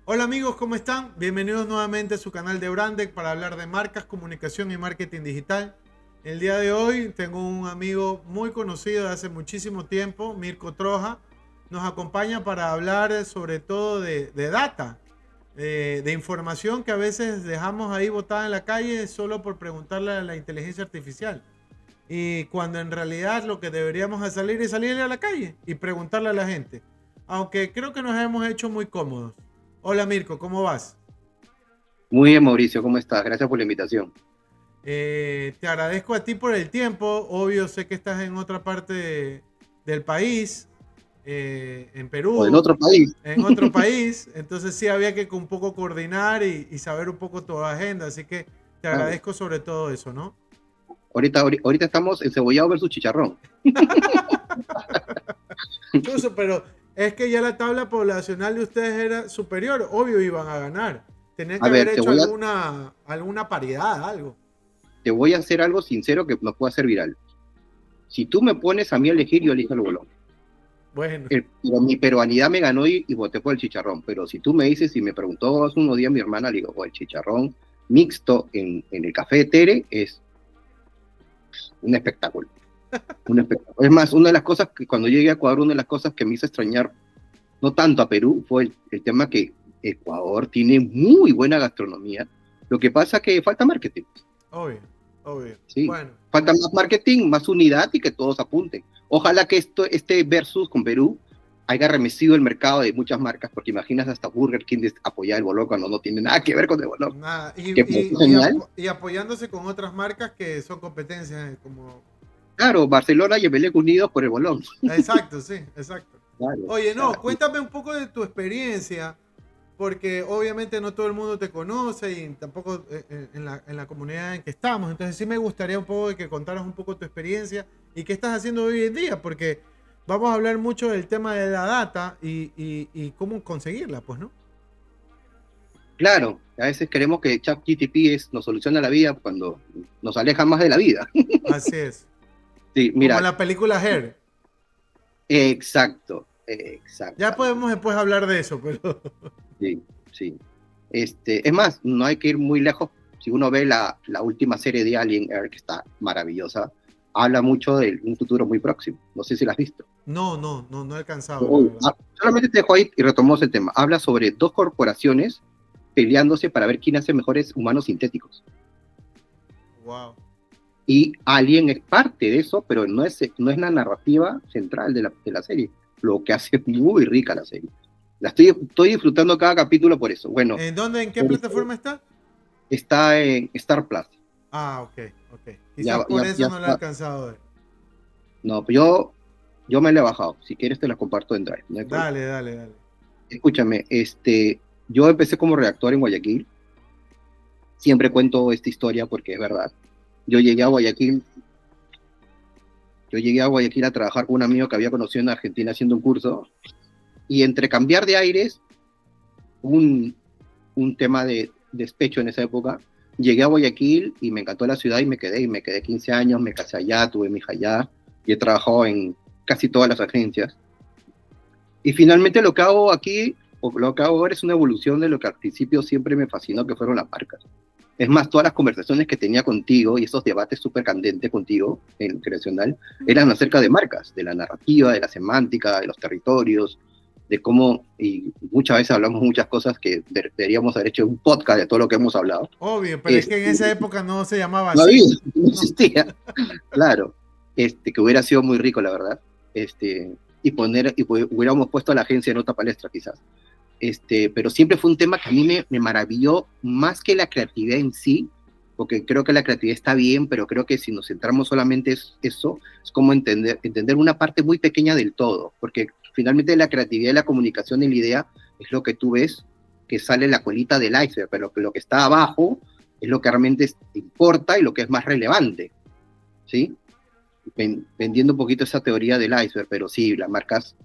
Hola amigos, ¿cómo están? Bienvenidos nuevamente a su canal de Brandec para hablar de marcas, comunicación y marketing digital. El día de hoy tengo un amigo muy conocido de hace muchísimo tiempo, Mirko Troja. Nos acompaña para hablar sobre todo de data, de información que a veces dejamos ahí botada en la calle solo por preguntarle a la inteligencia artificial. Y cuando en realidad lo que deberíamos hacer es salir a la calle y preguntarle a la gente. Aunque creo que nos hemos hecho muy cómodos. Hola Mirko, ¿cómo vas? Muy bien, Mauricio, ¿cómo estás? Gracias por la invitación. Te agradezco a ti por el tiempo. Obvio, sé que estás en otra parte del país, en O en Perú, otro país. en otro país. Entonces sí había que un poco coordinar y saber un poco tu agenda. Así que te Claro. agradezco sobre todo eso, ¿no? Ahorita estamos en cebollado versus chicharrón. Chuso, pero es que ya la tabla poblacional de ustedes era superior. Obvio iban a ganar. Tenían A que haber ver, hecho alguna paridad, algo. te voy a hacer algo sincero que nos puede hacer viral. Si tú me pones a mí a elegir, yo elijo el bolón. Bueno, Mi peruanidad me ganó y voté por el chicharrón. Pero si tú me dices, si me preguntó hace unos días mi hermana, le digo, "Oh, el chicharrón mixto en el café de Tere es un espectáculo. Un espectáculo. Es más, una de las cosas que cuando llegué a Ecuador, una de las cosas que me hizo extrañar no tanto a Perú, fue el tema que Ecuador tiene muy buena gastronomía. Lo que pasa es que falta marketing, obvio, obvio. ¿sí? Bueno. Falta más marketing, más unidad y que todos apunten. Ojalá que este versus con Perú haya remecido el mercado de muchas marcas, porque imaginas hasta Burger King apoyar el bolón cuando no tiene nada que ver con el bolón. Nada, Que fue genial. y apoyándose con otras marcas que son competencias, como... Claro, Barcelona y Emelec unidos por el bolón. Exacto, sí, exacto. Claro, o Oye, sea, no, cuéntame un poco de tu experiencia, porque obviamente no todo el mundo te conoce y tampoco en la comunidad en que estamos. Entonces sí me gustaría un poco de que contaras un poco tu experiencia y qué estás haciendo hoy en día, porque vamos a hablar mucho del tema de la data y cómo conseguirla, pues, ¿no? claro, a veces queremos que ChatGPT nos solucione la vida cuando nos aleja más de la vida. Así es. Sí, Como mira, la película Her. exacto, Ya exactamente. podemos después hablar de eso, pero... Sí, sí. Es más, no hay que ir muy lejos. Si uno ve la última serie de Alien Air, que está maravillosa, habla mucho de un futuro muy próximo. No sé si la has visto. No he alcanzado, la verdad. Solamente te dejo ahí y retomamos el tema. Habla sobre dos corporaciones peleándose para ver quién hace mejores humanos sintéticos. Wow. Y Alien es parte de eso, pero no es la narrativa central de la serie, lo que hace muy rica la serie. Estoy disfrutando cada capítulo por eso. Bueno, ¿En dónde, en qué plataforma está? está en Star Plus. Ah, ok, ok. Quizás Ya, por ya, eso ya no lo he está. alcanzado a ver. No, pues yo me la he bajado. Si quieres te la comparto en Drive, no hay problema. Dale, dale, dale. Escúchame, yo empecé como redactor en Guayaquil. Siempre cuento esta historia porque es verdad. Yo llegué a Guayaquil, yo llegué a Guayaquil a trabajar con un amigo que había conocido en Argentina haciendo un curso y entre cambiar de aires, un, un tema de despecho en esa época. Llegué a Guayaquil y me encantó la ciudad y me quedé 15 años, me casé allá, tuve mi hija allá y he trabajado en casi todas las agencias. Y finalmente lo que hago aquí, o lo que hago ahora es una evolución de lo que al principio siempre me fascinó, que fueron las marcas. Es más, todas las conversaciones que tenía contigo y esos debates súper candentes contigo en Creacional eran acerca de marcas, de la narrativa, de la semántica, de los territorios, de cómo, y muchas veces hablamos muchas cosas que deberíamos haber hecho un podcast de todo lo que hemos hablado. Obvio, pero es Este, que en esa época no se llamaba no había, así. no No. existía, claro, que hubiera sido muy rico, la verdad, hubiéramos puesto a la agencia en otra palestra quizás. Pero siempre fue un tema que a mí me maravilló más que la creatividad en sí, porque creo que la creatividad está bien, pero creo que si nos centramos solamente en eso, es como entender una parte muy pequeña del todo, porque finalmente la creatividad y la comunicación y la idea es lo que tú ves que sale la colita del iceberg, pero lo que está abajo es lo que realmente importa y lo que es más relevante, ¿sí? Vendiendo un poquito esa teoría del iceberg, pero sí, las marcas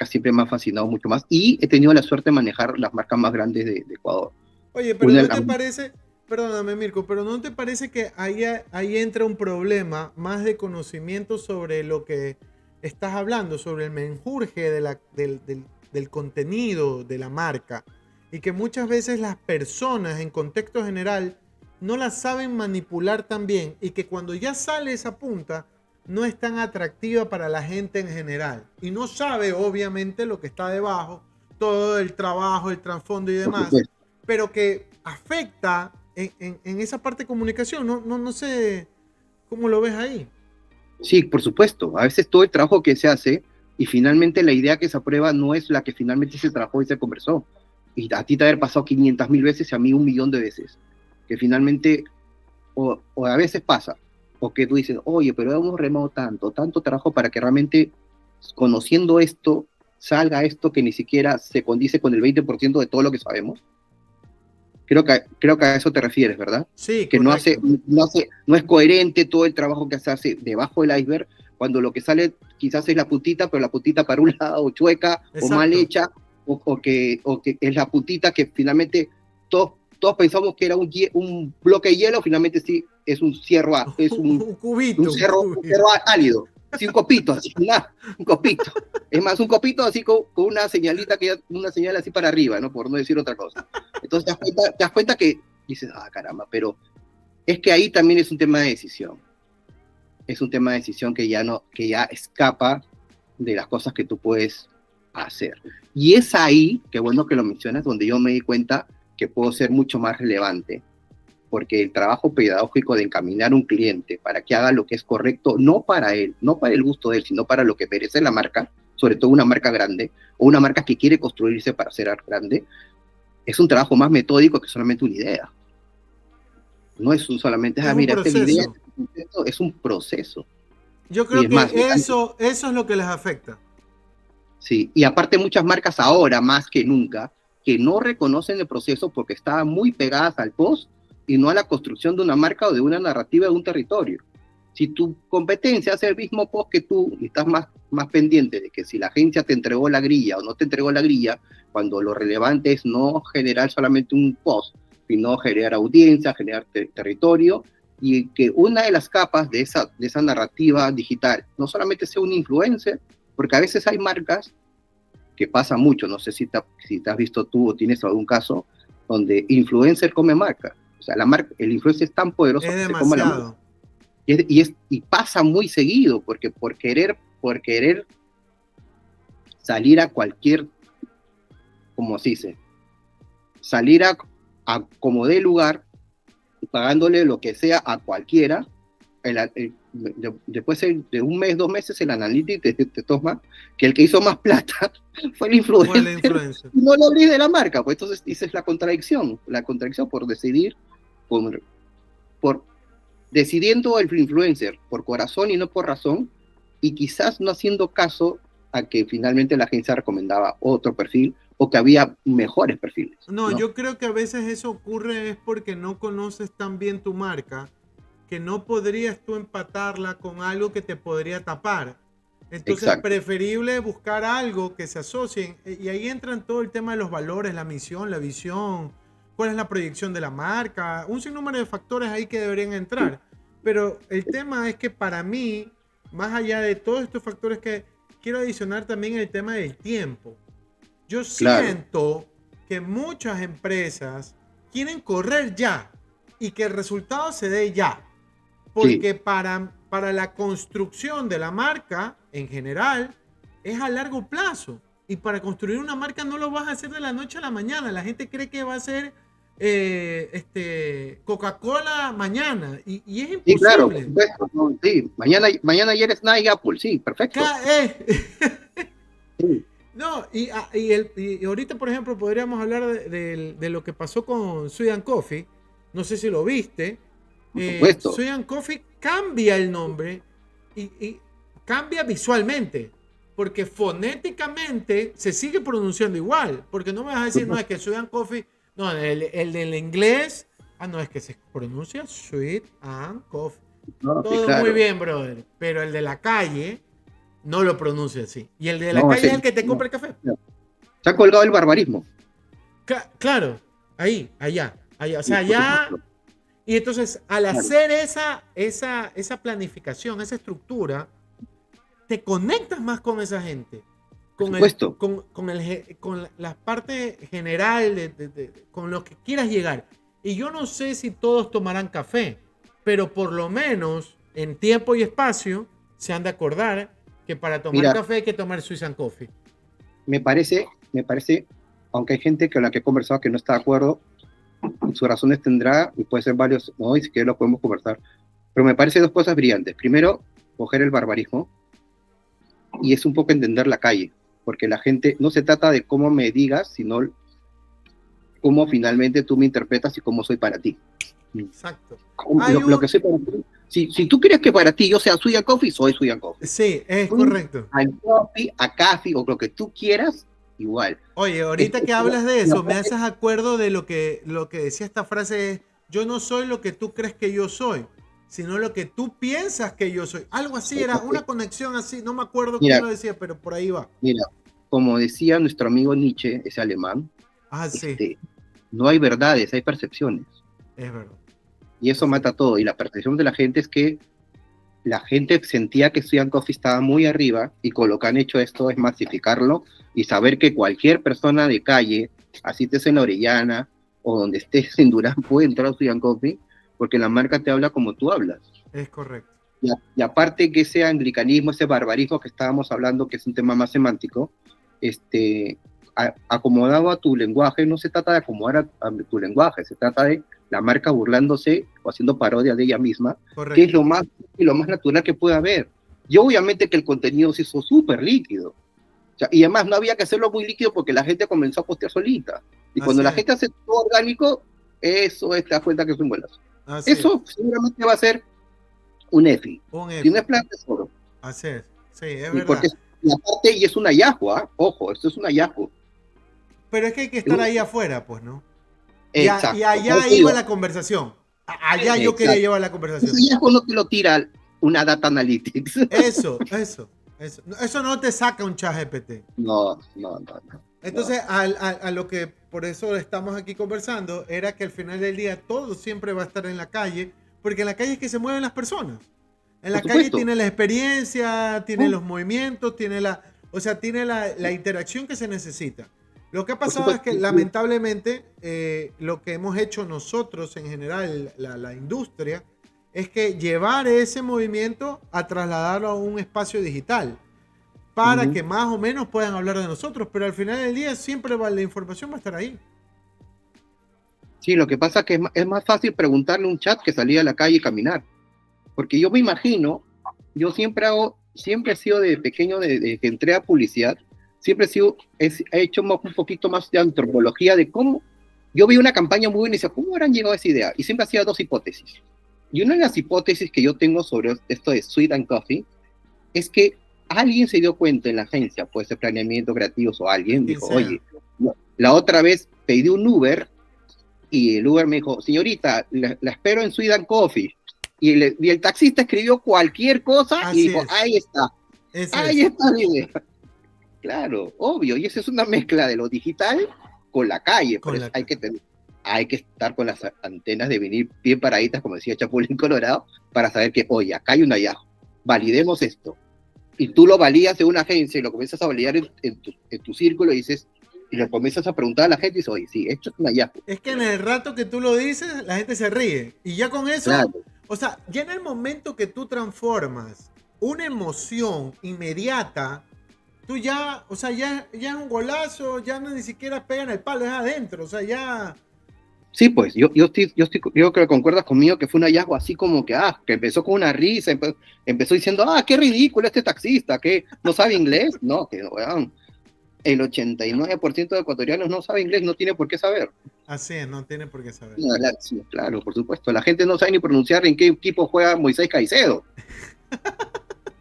siempre me han fascinado mucho más y he tenido la suerte de manejar las marcas más grandes de Ecuador. Oye, pero Una, ¿no te parece, perdóname Mirko, pero ¿no te parece que ahí entra un problema más de conocimiento sobre lo que estás hablando, sobre el menjurje del contenido de la marca? y que muchas veces las personas en contexto general no la saben manipular tan bien y que cuando ya sale esa punta no es tan atractiva para la gente en general y no sabe obviamente lo que está debajo, todo el trabajo, el trasfondo y demás, pero que afecta en esa parte de comunicación. No sé cómo lo ves ahí. Sí, por supuesto. A veces todo el trabajo que se hace y finalmente la idea que se aprueba no es la que finalmente se trabajó y se conversó. Y a ti te haber pasado 500.000 veces y a mí 1.000.000 de veces. Que finalmente, o a veces pasa, o que tú dices, oye, pero hemos remado tanto trabajo para que realmente, conociendo esto, salga esto que ni siquiera se condice con el 20% de todo lo que sabemos. Creo que a eso te refieres, ¿verdad? Sí, que correcto. no es coherente todo el trabajo que se hace debajo del iceberg, cuando lo que sale quizás es la puntita, pero la puntita para un lado chueca, Exacto, o mal hecha, o que es la puntita que finalmente todos pensamos que era un bloque de hielo, finalmente sí es un cerro, es un cubito, un cerro álido, así un copito, así, un copito. Es más, un copito así con una señalita, una señal así para arriba, ¿no? Por no decir otra cosa. Entonces te das cuenta que dices, caramba, pero es que ahí también es un tema de decisión. Es un tema de decisión que ya escapa de las cosas que tú puedes hacer. Y es ahí, qué bueno que lo mencionas, donde yo me di cuenta que puedo ser mucho más relevante, porque el trabajo pedagógico de encaminar a un cliente para que haga lo que es correcto, no para él, no para el gusto de él, sino para lo que merece la marca, sobre todo una marca grande, o una marca que quiere construirse para ser grande, es un trabajo más metódico que solamente una idea. No es solamente, es un mira, esta es la idea, proceso. es un proceso. Yo creo que eso es lo que les afecta. Sí, y aparte muchas marcas ahora, más que nunca, que no reconocen el proceso porque estaban muy pegadas al post y no a la construcción de una marca o de una narrativa de un territorio. Si tu competencia hace el mismo post que tú y estás más pendiente de que si la agencia te entregó la grilla o no te entregó la grilla, cuando lo relevante es no generar solamente un post, sino generar audiencia, generar territorio, y que una de las capas de esa narrativa digital no solamente sea un influencer, porque a veces hay marcas que pasa mucho, no sé si te has visto tú o tienes algún caso, donde influencer come marca. O sea, el influencer es tan poderoso que se come la marca. Y pasa muy seguido, porque por querer salir a cualquier, como se dice, salir a como dé lugar, pagándole lo que sea a cualquiera, después de un mes, 2 meses, el analytics te toma que el que hizo más plata fue el influencer. No lo abrí de la marca, pues entonces esa es la contradicción por decidir, por decidiendo el influencer por corazón y no por razón, y quizás no haciendo caso a que finalmente la agencia recomendaba otro perfil o que había mejores perfiles. No, yo creo que a veces eso ocurre es porque no conoces tan bien tu marca que no podrías tú empatarla con algo que te podría tapar. Entonces es preferible buscar algo que se asocien, y ahí entran todo el tema de los valores, la misión, la visión, cuál es la proyección de la marca, un sinnúmero de factores ahí que deberían entrar. Pero el tema es que para mí, más allá de todos estos factores, que quiero adicionar también el tema del tiempo. Yo siento que muchas empresas quieren correr ya y que el resultado se dé ya. Porque para la construcción de la marca, en general, es a largo plazo. Y para construir una marca no lo vas a hacer de la noche a la mañana. La gente cree que va a ser Coca-Cola mañana. Y es imposible. Sí, claro, por supuesto. No, sí. Mañana ya eres Nike, Apple. Sí, perfecto. Sí. No, y ahorita, por ejemplo, podríamos hablar de lo que pasó con Sweet & Coffee. No sé si lo viste. Sweet & Coffee cambia el nombre y cambia visualmente, porque fonéticamente se sigue pronunciando igual, porque no me vas a decir, no, es que Sweet & Coffee, no, el del inglés, no, es que se pronuncia Sweet & Coffee. No, todo sí, claro. Muy bien, brother, pero el de la calle no lo pronuncia así, y el de la calle es el que te compra el café. Se ha colgado el barbarismo. Claro, allá, o sea, allá. Y entonces, al hacer esa planificación, esa estructura, te conectas más con esa gente. por supuesto. con la parte general, con lo que quieras llegar. Y yo no sé si todos tomarán café, pero por lo menos en tiempo y espacio se han de acordar que para tomar Mira, café hay que tomar Swiss and Coffee. me parece, aunque hay gente con la que he conversado que no está de acuerdo, sus razones tendrá, y puede ser varios, ¿no? Y si quieres lo podemos conversar. Pero me parece dos cosas brillantes. Primero, coger el barbarismo, y es un poco entender la calle, porque la gente, no se trata de cómo me digas, sino cómo finalmente tú me interpretas y cómo soy para ti. Exacto. Lo que soy para ti. Si tú quieres que para ti yo sea Sweet and Coffee, soy Sweet and Coffee. Sí, es correcto. A coffee, a café o lo que tú quieras, igual. Oye, ahorita que hablas de eso, me haces acuerdo de lo que decía esta frase, es, yo no soy lo que tú crees que yo soy, sino lo que tú piensas que yo soy. Algo así, era una conexión así, no me acuerdo quién lo decía, pero por ahí va. Mira, como decía nuestro amigo Nietzsche, ese alemán, Sí. No hay verdades, hay percepciones. Es verdad. Y eso mata todo. Y la percepción de la gente es que la gente sentía que Sweet and Coffee estaba muy arriba, y con lo que han hecho esto es masificarlo y saber que cualquier persona de calle, así estés en la Orellana o donde estés en Durán, puede entrar a Sweet and Coffee, porque la marca te habla como tú hablas. Es correcto. Y aparte que ese anglicanismo, ese barbarismo que estábamos hablando, que es un tema más semántico, acomodado a tu lenguaje, no se trata de acomodar a tu lenguaje, se trata de la marca burlándose o haciendo parodia de ella misma, correcto, que es lo más natural que puede haber. Y obviamente que el contenido se hizo súper líquido. O sea, y además no había que hacerlo muy líquido porque la gente comenzó a postear solita. Y cuando la gente hace todo orgánico, eso te das cuenta que es un golazo. Eso seguramente va a ser un EFI. Si no es plan tesoro. Así es. Sí, es verdad. Porque y es un hallazgo, ¿eh? Ojo, esto es un hallazgo. Pero es que hay que estar ahí afuera, pues, ¿no? Exacto. Y allá iba la conversación. Allá yo quería llevar la conversación. Ese hallazgo no te lo tira una data analytics. Eso no te saca un ChatGPT. No. Entonces, a lo que por eso estamos aquí conversando, era que al final del día todo siempre va a estar en la calle, porque en la calle es que se mueven las personas. En la calle tiene la experiencia, tiene los movimientos, tiene la interacción que se necesita. Lo que ha pasado es que lamentablemente lo que hemos hecho nosotros en general, la industria, es que llevar ese movimiento a trasladarlo a un espacio digital para que más o menos puedan hablar de nosotros, pero al final del día siempre la información va a estar ahí. Sí, lo que pasa es que es más fácil preguntarle a un chat que salir a la calle y caminar. Porque yo me imagino, yo siempre he sido de pequeño, de que entré a publicidad, he hecho un poquito más de antropología de cómo. Yo vi una campaña muy buena y decía, ¿cómo habrán llegado a esa idea? Y siempre hacía dos hipótesis. Y una de las hipótesis que yo tengo sobre esto de Sweet and Coffee es que alguien se dio cuenta en la agencia, puede ser planeamiento creativos o alguien, dijo, oye, la otra vez pedí un Uber y el Uber me dijo, señorita, la espero en Sweet and Coffee. Y el taxista escribió cualquier cosa y dijo, ahí está. Ahí está la idea. Claro, obvio, y esa es una mezcla de lo digital con la calle. Hay que estar con las antenas de venir bien paraditas, como decía Chapulín Colorado, para saber que, oye, acá hay un hallazgo, validemos esto. Y tú lo validas en una agencia y lo comienzas a validar en tu círculo y le comienzas a preguntar a la gente y dices, oye, sí, esto es un hallazgo. Es que en el rato que tú lo dices, la gente se ríe. Y ya con eso, o sea, ya en el momento que tú transformas una emoción inmediata, tú ya, o sea, ya es un golazo, ya no ni siquiera pegan el palo, es adentro, o sea, ya. Sí, pues, yo creo que concuerdas conmigo que fue un hallazgo así como que empezó con una risa, empezó diciendo, qué ridículo este taxista, que no sabe inglés. No, que weón, el 89% de ecuatorianos no sabe inglés, no tiene por qué saber. Así es, no tiene por qué saber. Sí, claro, por supuesto. La gente no sabe ni pronunciar en qué equipo juega Moisés Caicedo.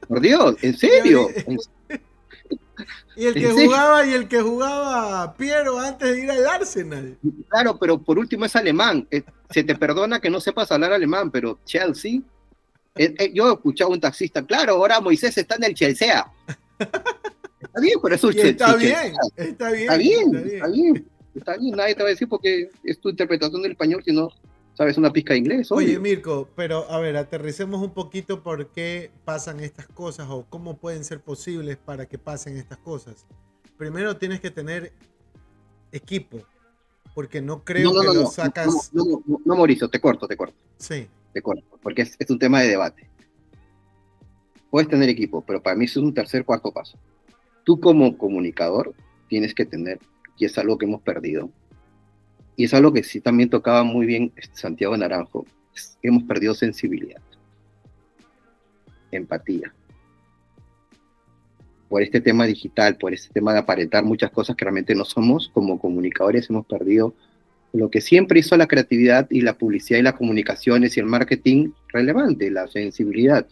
Por Dios, ¿en serio? Y el que jugaba Piero antes de ir al Arsenal. Claro, pero por último es alemán. Se te perdona que no sepas hablar alemán, pero Chelsea. Yo he escuchado a un taxista, claro, ahora Moisés está en el Chelsea. Está bien, pero eso está bien, nadie te va a decir porque es tu interpretación del español, sino ¿Sabes una pizca de inglés? Oye, Obvio. Mirko, pero a ver, aterricemos un poquito por qué pasan estas cosas o cómo pueden ser posibles para que pasen estas cosas. Primero tienes que tener equipo, porque no No, creo no, que no, lo no, no, no, sacas. no, no, no, Mauricio, Sí, te corto, porque es un tema de debate. Puedes tener equipo, pero para mí eso es un tercer, cuarto paso. Tú como comunicador tienes que tener, y es algo que hemos perdido, y es algo que sí también tocaba muy bien Santiago Naranjo, es que hemos perdido sensibilidad, empatía, por este tema digital, por este tema de aparentar muchas cosas que realmente no somos, como comunicadores hemos perdido lo que siempre hizo la creatividad y la publicidad y las comunicaciones y el marketing relevante, la sensibilidad,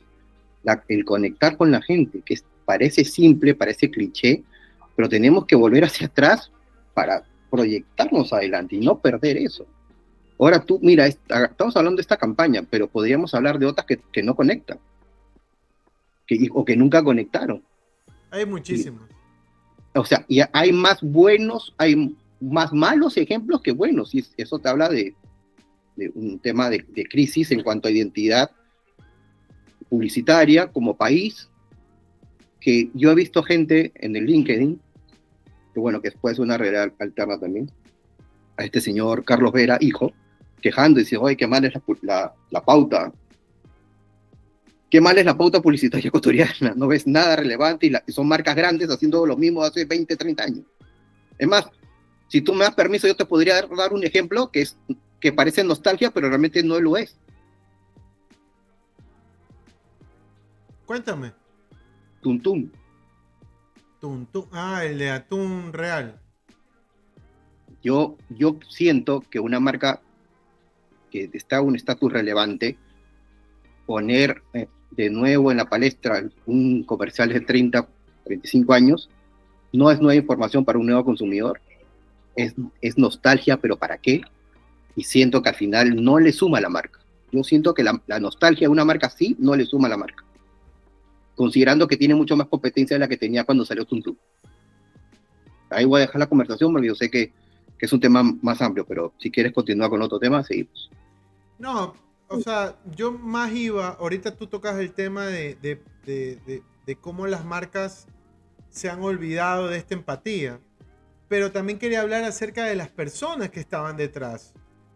el conectar con la gente, que parece simple, parece cliché, pero tenemos que volver hacia atrás para proyectarnos adelante y no perder eso. Ahora tú, mira, estamos hablando de esta campaña, pero podríamos hablar de otras que no conectan, o que nunca conectaron. hay Y, muchísimos. o sea, y hay más buenos, hay más malos ejemplos que buenos, y eso te habla de un tema de crisis en cuanto a identidad publicitaria como país, que yo he visto gente en el LinkedIn, que bueno, que después es una realidad alterna también, a este señor Carlos Vera, hijo, quejando y diciendo, oye, qué mal es la pauta, qué mal es la pauta publicitaria ecuatoriana, no ves nada relevante y son marcas grandes haciendo lo mismo hace 20, 30 años. Es más, si tú me das permiso, yo te podría dar un ejemplo que parece nostalgia, pero realmente no lo es. Cuéntame. Tuntum. Ah, el de atún real. Yo siento que una marca que está en un estatus relevante, poner de nuevo en la palestra un comercial de 30, 35 años, no es nueva información para un nuevo consumidor, es nostalgia, pero ¿para qué? Y siento que al final no le suma a la marca. Yo siento que la nostalgia de una marca sí no le suma a la marca, considerando que tiene mucho más competencia de la que tenía cuando salió Tuntum. Ahí voy a dejar la conversación porque yo sé que es un tema más amplio, pero si quieres continuar con otro tema, seguimos. No, o sea, yo más iba, ahorita tú tocas el tema de cómo las marcas se han olvidado de esta empatía, pero también quería hablar acerca de las personas que estaban detrás,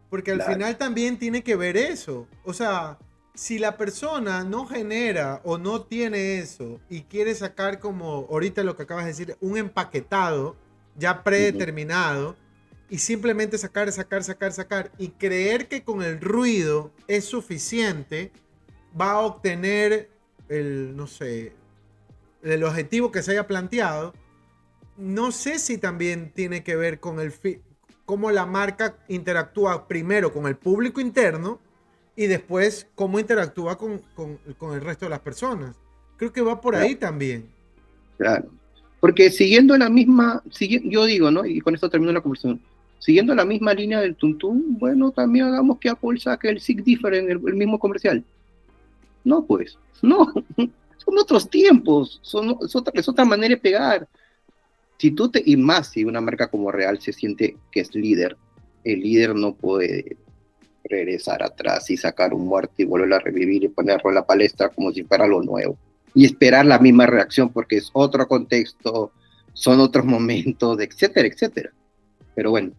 porque al Claro. final también tiene que ver eso. O sea, si la persona no genera o no tiene eso y quiere sacar como ahorita lo que acabas de decir, un empaquetado ya predeterminado y simplemente sacar, sacar, sacar, sacar y creer que con el ruido es suficiente, va a obtener el, no sé, el objetivo que se haya planteado. No sé si también tiene que ver con cómo la marca interactúa primero con el público interno y después cómo interactúa con el resto de las personas. Creo que va por Claro, ahí también. claro. Porque siguiendo la misma, yo digo, ¿no? Y con esto termino la conversación. Siguiendo la misma línea del Tuntum, bueno, también hagamos que Apple saque el Sig Different, el mismo comercial. No, pues, no. Son otros tiempos, es otra manera de pegar. Y más si una marca como Real se siente que es líder, el líder no puede regresar atrás y sacar un muerto y volverlo a revivir y ponerlo en la palestra como si fuera lo nuevo. Y esperar la misma reacción porque es otro contexto, son otros momentos, etcétera, etcétera. Pero bueno,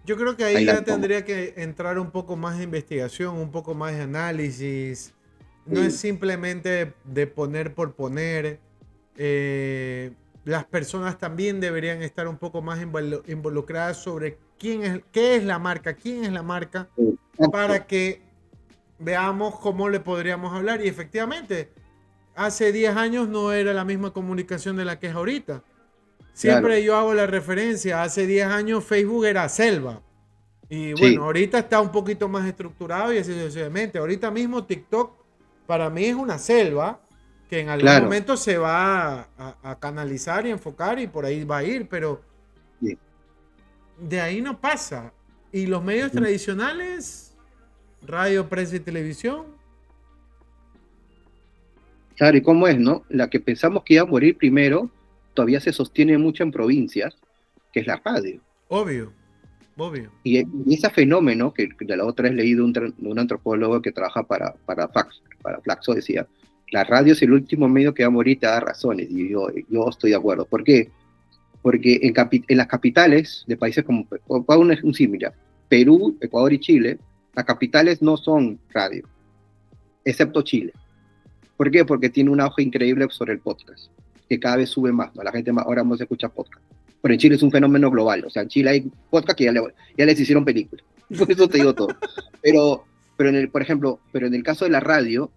Yo creo que ahí ahí la ya dejamos. tendría que entrar un poco más de investigación, un poco más de análisis. No es Sí, simplemente de poner por poner. Las personas también deberían estar un poco más involucradas sobre qué es la marca, quién es la marca, exacto. para que veamos cómo le podríamos hablar. Y efectivamente, hace 10 años no era la misma comunicación de la que es ahorita. Claro, Siempre yo hago la referencia, hace 10 años Facebook era selva. Y bueno, sí, ahorita está un poquito más estructurado y así sucesivamente. Ahorita mismo TikTok para mí es una selva que en algún claro. momento se va a canalizar y enfocar y por ahí va a ir, pero Sí. de ahí no pasa. Y los medios Ujú. tradicionales, radio, prensa y televisión, Claro, ¿y cómo es, no? La que pensamos que iba a morir primero, todavía se sostiene mucho en provincias, que es la radio. obvio. obvio. Y ese fenómeno, que de la otra vez leí de un antropólogo que trabaja para Flaxo, decía, la radio es el último medio que va a morir y te da razones. Y yo estoy de acuerdo. ¿Por qué? Porque en las capitales de países como, para un símil, ya, Perú, Ecuador y Chile, las capitales no son radio, excepto Chile. ¿Por qué? Porque tiene un auge increíble sobre el podcast, que cada vez sube más, ¿no? La gente ahora más escucha podcast. Pero en Chile es un fenómeno global, o sea, en Chile hay podcast que ya les hicieron películas. Por eso te digo todo. Pero por ejemplo, en el caso de la radio,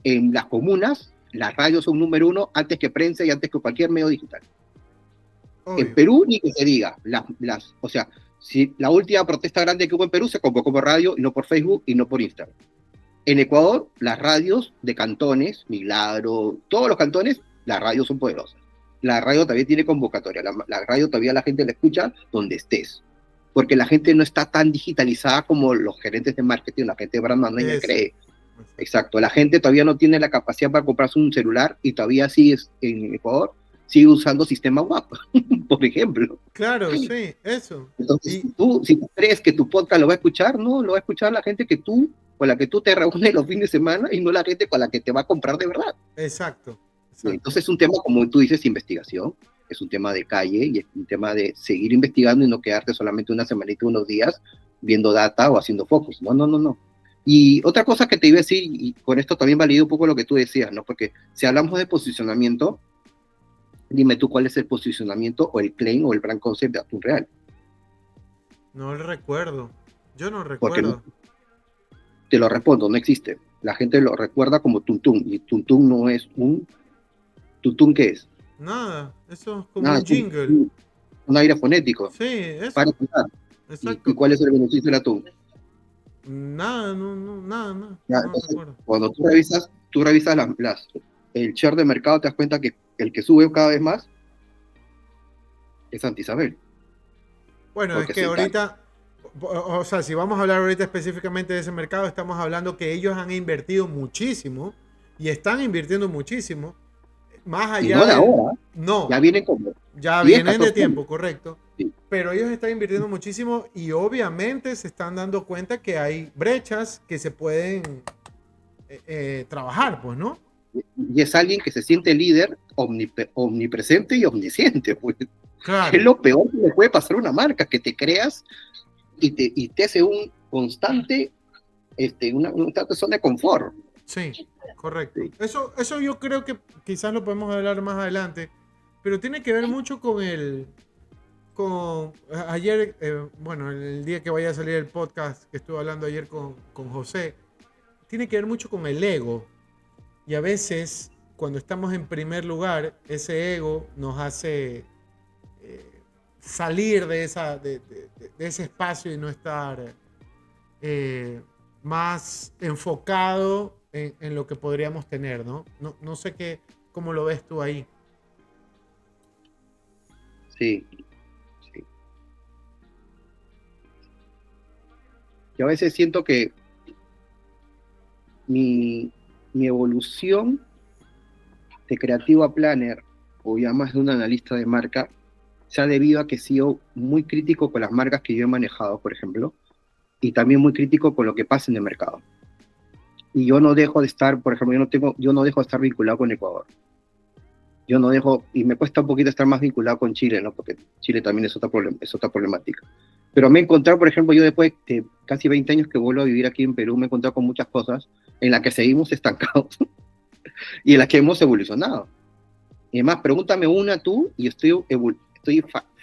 en las comunas, las radios son número uno antes que prensa y antes que cualquier medio digital. Obvio. En Perú, ni que se diga, o sea, si la última protesta grande que hubo en Perú se convocó por radio y no por Facebook y no por Instagram. En Ecuador, las radios de cantones, Milagro, todos los cantones, las radios son poderosas. La radio todavía tiene convocatoria, la radio todavía la gente la escucha donde estés, porque la gente no está tan digitalizada como los gerentes de marketing, la gente de brand management cree. Exacto, la gente todavía no tiene la capacidad para comprarse un celular y todavía sigue en Ecuador, sigue usando sistema WAP, por ejemplo. Claro, sí, eso. Entonces, si tú crees que tu podcast lo va a escuchar, no, lo va a escuchar la gente con la que tú te reúnes los fines de semana y no la gente con la que te va a comprar de verdad. Exacto. Entonces es un tema, como tú dices, investigación, es un tema de calle y es un tema de seguir investigando y no quedarte solamente una semanita, unos días viendo data o haciendo focus. No. Y otra cosa que te iba a decir, y con esto también valido un poco lo que tú decías, ¿no? Porque si hablamos de posicionamiento, dime tú cuál es el posicionamiento o el claim o el brand concept de Atún Real. No lo recuerdo. Yo no recuerdo. Te lo respondo, no existe. La gente lo recuerda como Tuntún y Tuntún no es un... ¿Tuntún qué es? Nada, eso es como un jingle. Un aire fonético. Sí, eso. Para contar. Exacto. ¿Y cuál es el beneficio del atún? Nada, nada. Ya, entonces, cuando tú revisas el share de mercado, te das cuenta que el que sube cada vez más es Santa Isabel. Bueno, porque es que ahorita, o sea, si vamos a hablar ahorita específicamente de ese mercado, estamos hablando que ellos han invertido muchísimo y están invirtiendo muchísimo. Más allá y no de ahora. No. Ya vienen como... Ya vienen de tiempo, correcto. Sí. Pero ellos están invirtiendo muchísimo y obviamente se están dando cuenta que hay brechas que se pueden trabajar, pues, ¿no? Y es alguien que se siente líder, omnipresente y omnisciente, pues. Claro. Es lo peor que le puede pasar a una marca, que te creas y te hace un constante, una zona de confort. Sí, correcto. Sí. Eso yo creo que quizás lo podemos hablar más adelante, pero tiene que ver mucho con ayer, bueno, el día que vaya a salir el podcast que estuve hablando ayer con José, tiene que ver mucho con el ego. Y a veces, cuando estamos en primer lugar, ese ego nos hace salir de ese espacio y no estar más enfocado en lo que podríamos tener, ¿no? No sé cómo lo ves tú ahí. Sí. Yo a veces siento que mi evolución de creativo a planner, o ya más de un analista de marca, se ha debido a que he sido muy crítico con las marcas que yo he manejado, por ejemplo, y también muy crítico con lo que pasa en el mercado. Y yo no dejo de estar, por ejemplo, yo no dejo de estar vinculado con Ecuador. Yo no dejo, y me cuesta un poquito estar más vinculado con Chile, ¿no? Porque Chile también es otra problemática. Pero me he encontrado, por ejemplo, yo después de casi 20 años que vuelvo a vivir aquí en Perú, me he encontrado con muchas cosas en las que seguimos estancados y en las que hemos evolucionado. Y además, pregúntame una tú, y estoy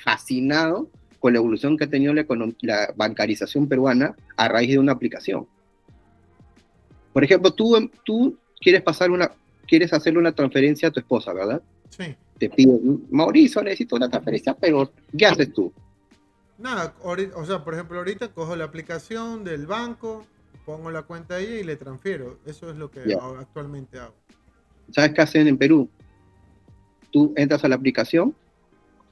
fascinado con la evolución que ha tenido la bancarización peruana a raíz de una aplicación. Por ejemplo, tú quieres hacerle una transferencia a tu esposa, ¿verdad? Sí. Te piden, Mauricio, necesito una transferencia, pero ¿qué haces tú? Nada, o sea, por ejemplo, ahorita cojo la aplicación del banco, pongo la cuenta ahí y le transfiero. Eso es lo que actualmente hago. ¿Sabes qué hacen en Perú? Tú entras a la aplicación,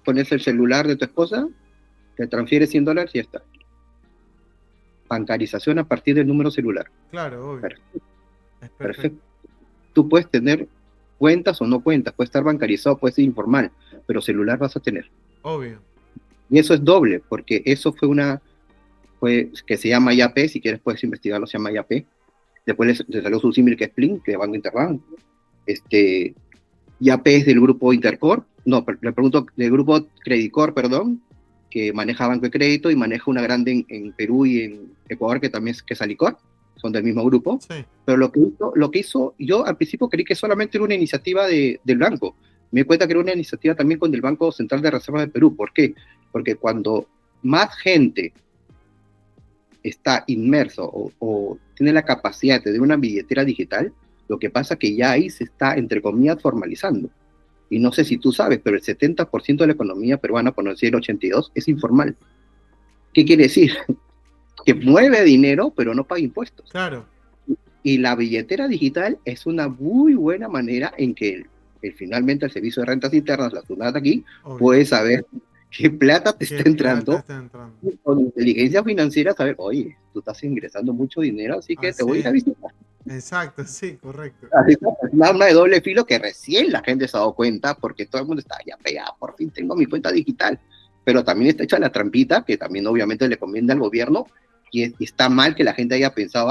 pones el celular de tu esposa, te transfieres $100 y ya está. Bancarización a partir del número celular. Claro, obvio. Perfecto. Tú puedes tener cuentas o no cuentas, puede estar bancarizado, puede ser informal, pero celular vas a tener. Obvio. Y eso es doble, porque eso fue que se llama IAP, si quieres puedes investigarlo, se llama IAP. Después le salió su símil que es Plin, que es Banco Interbank. IAP es del grupo Intercorp, no, le pregunto, del grupo Credicor, perdón, que maneja Banco de Crédito y maneja una grande en Perú y en Ecuador, que también es Alicor, son del mismo grupo. Sí. Pero lo que hizo, yo al principio creí que solamente era una iniciativa del banco. Me di cuenta que era una iniciativa también con el Banco Central de Reserva de Perú. ¿Por qué? Porque cuando más gente está inmerso o tiene la capacidad de tener una billetera digital, lo que pasa es que ya ahí se está, entre comillas, formalizando. Y no sé si tú sabes, pero el 70% de la economía peruana, por no decir el 82%, es informal. ¿Qué quiere decir? Que mueve dinero, pero no paga impuestos. Claro. Y la billetera digital es una muy buena manera en que finalmente el Servicio de Rentas Internas, la SUNAT aquí, Obvio. puede saber qué plata te está entrando. entrando. Con inteligencia financiera, saber, oye, tú estás ingresando mucho dinero, así que te voy a ir a visitar. Exacto, sí, correcto. Es una arma de doble filo que recién la gente se ha dado cuenta, porque todo el mundo está, ya, por fin tengo mi cuenta digital. Pero también está hecha la trampita, que también obviamente le conviene al gobierno, y está mal que la gente haya pensado,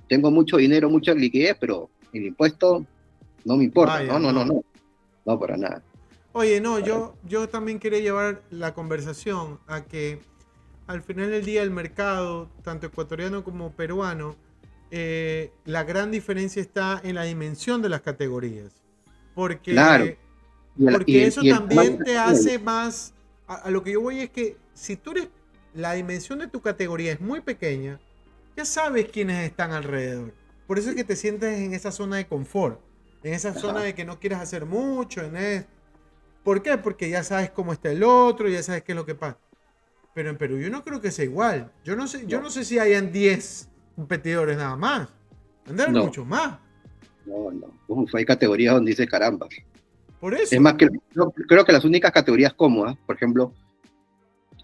tengo mucho dinero, mucha liquidez, pero el impuesto no me importa. Vaya, no, para nada. Oye, no, yo también quería llevar la conversación a que al final del día el mercado, tanto ecuatoriano como peruano, la gran diferencia está en la dimensión de las categorías. Porque, claro. porque eso también te hace más... A lo que yo voy es que si tú eres... La dimensión de tu categoría es muy pequeña, ya sabes quiénes están alrededor. Por eso es que te sientes en esa zona de confort, en esa zona de que no quieres hacer mucho. ¿Por qué? Porque ya sabes cómo está el otro, ya sabes qué es lo que pasa. Pero en Perú yo no creo que sea igual. Yo no sé si hayan 10 competidores nada más. Andan mucho más. No. Hay categorías donde dices caramba. Por eso. Es más, que creo que las únicas categorías cómodas, por ejemplo,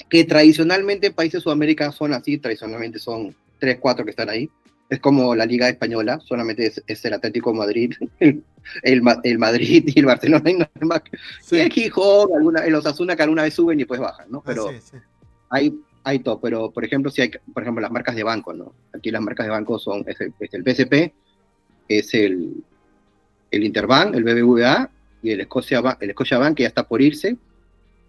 que tradicionalmente en países de Sudamérica son así, tradicionalmente son 3, 4 que están ahí. Es como la Liga Española, solamente es el Atlético de Madrid, el Madrid y el Barcelona, y nada más. Sí. Y el Gijón, el Osasuna que alguna vez suben y después bajan, ¿no? Pero sí. Hay todo, pero por ejemplo, si hay, por ejemplo, las marcas de banco, ¿no? Aquí las marcas de banco es el BCP, es el Interbank, el BBVA y el Scotiabank, que ya está por irse.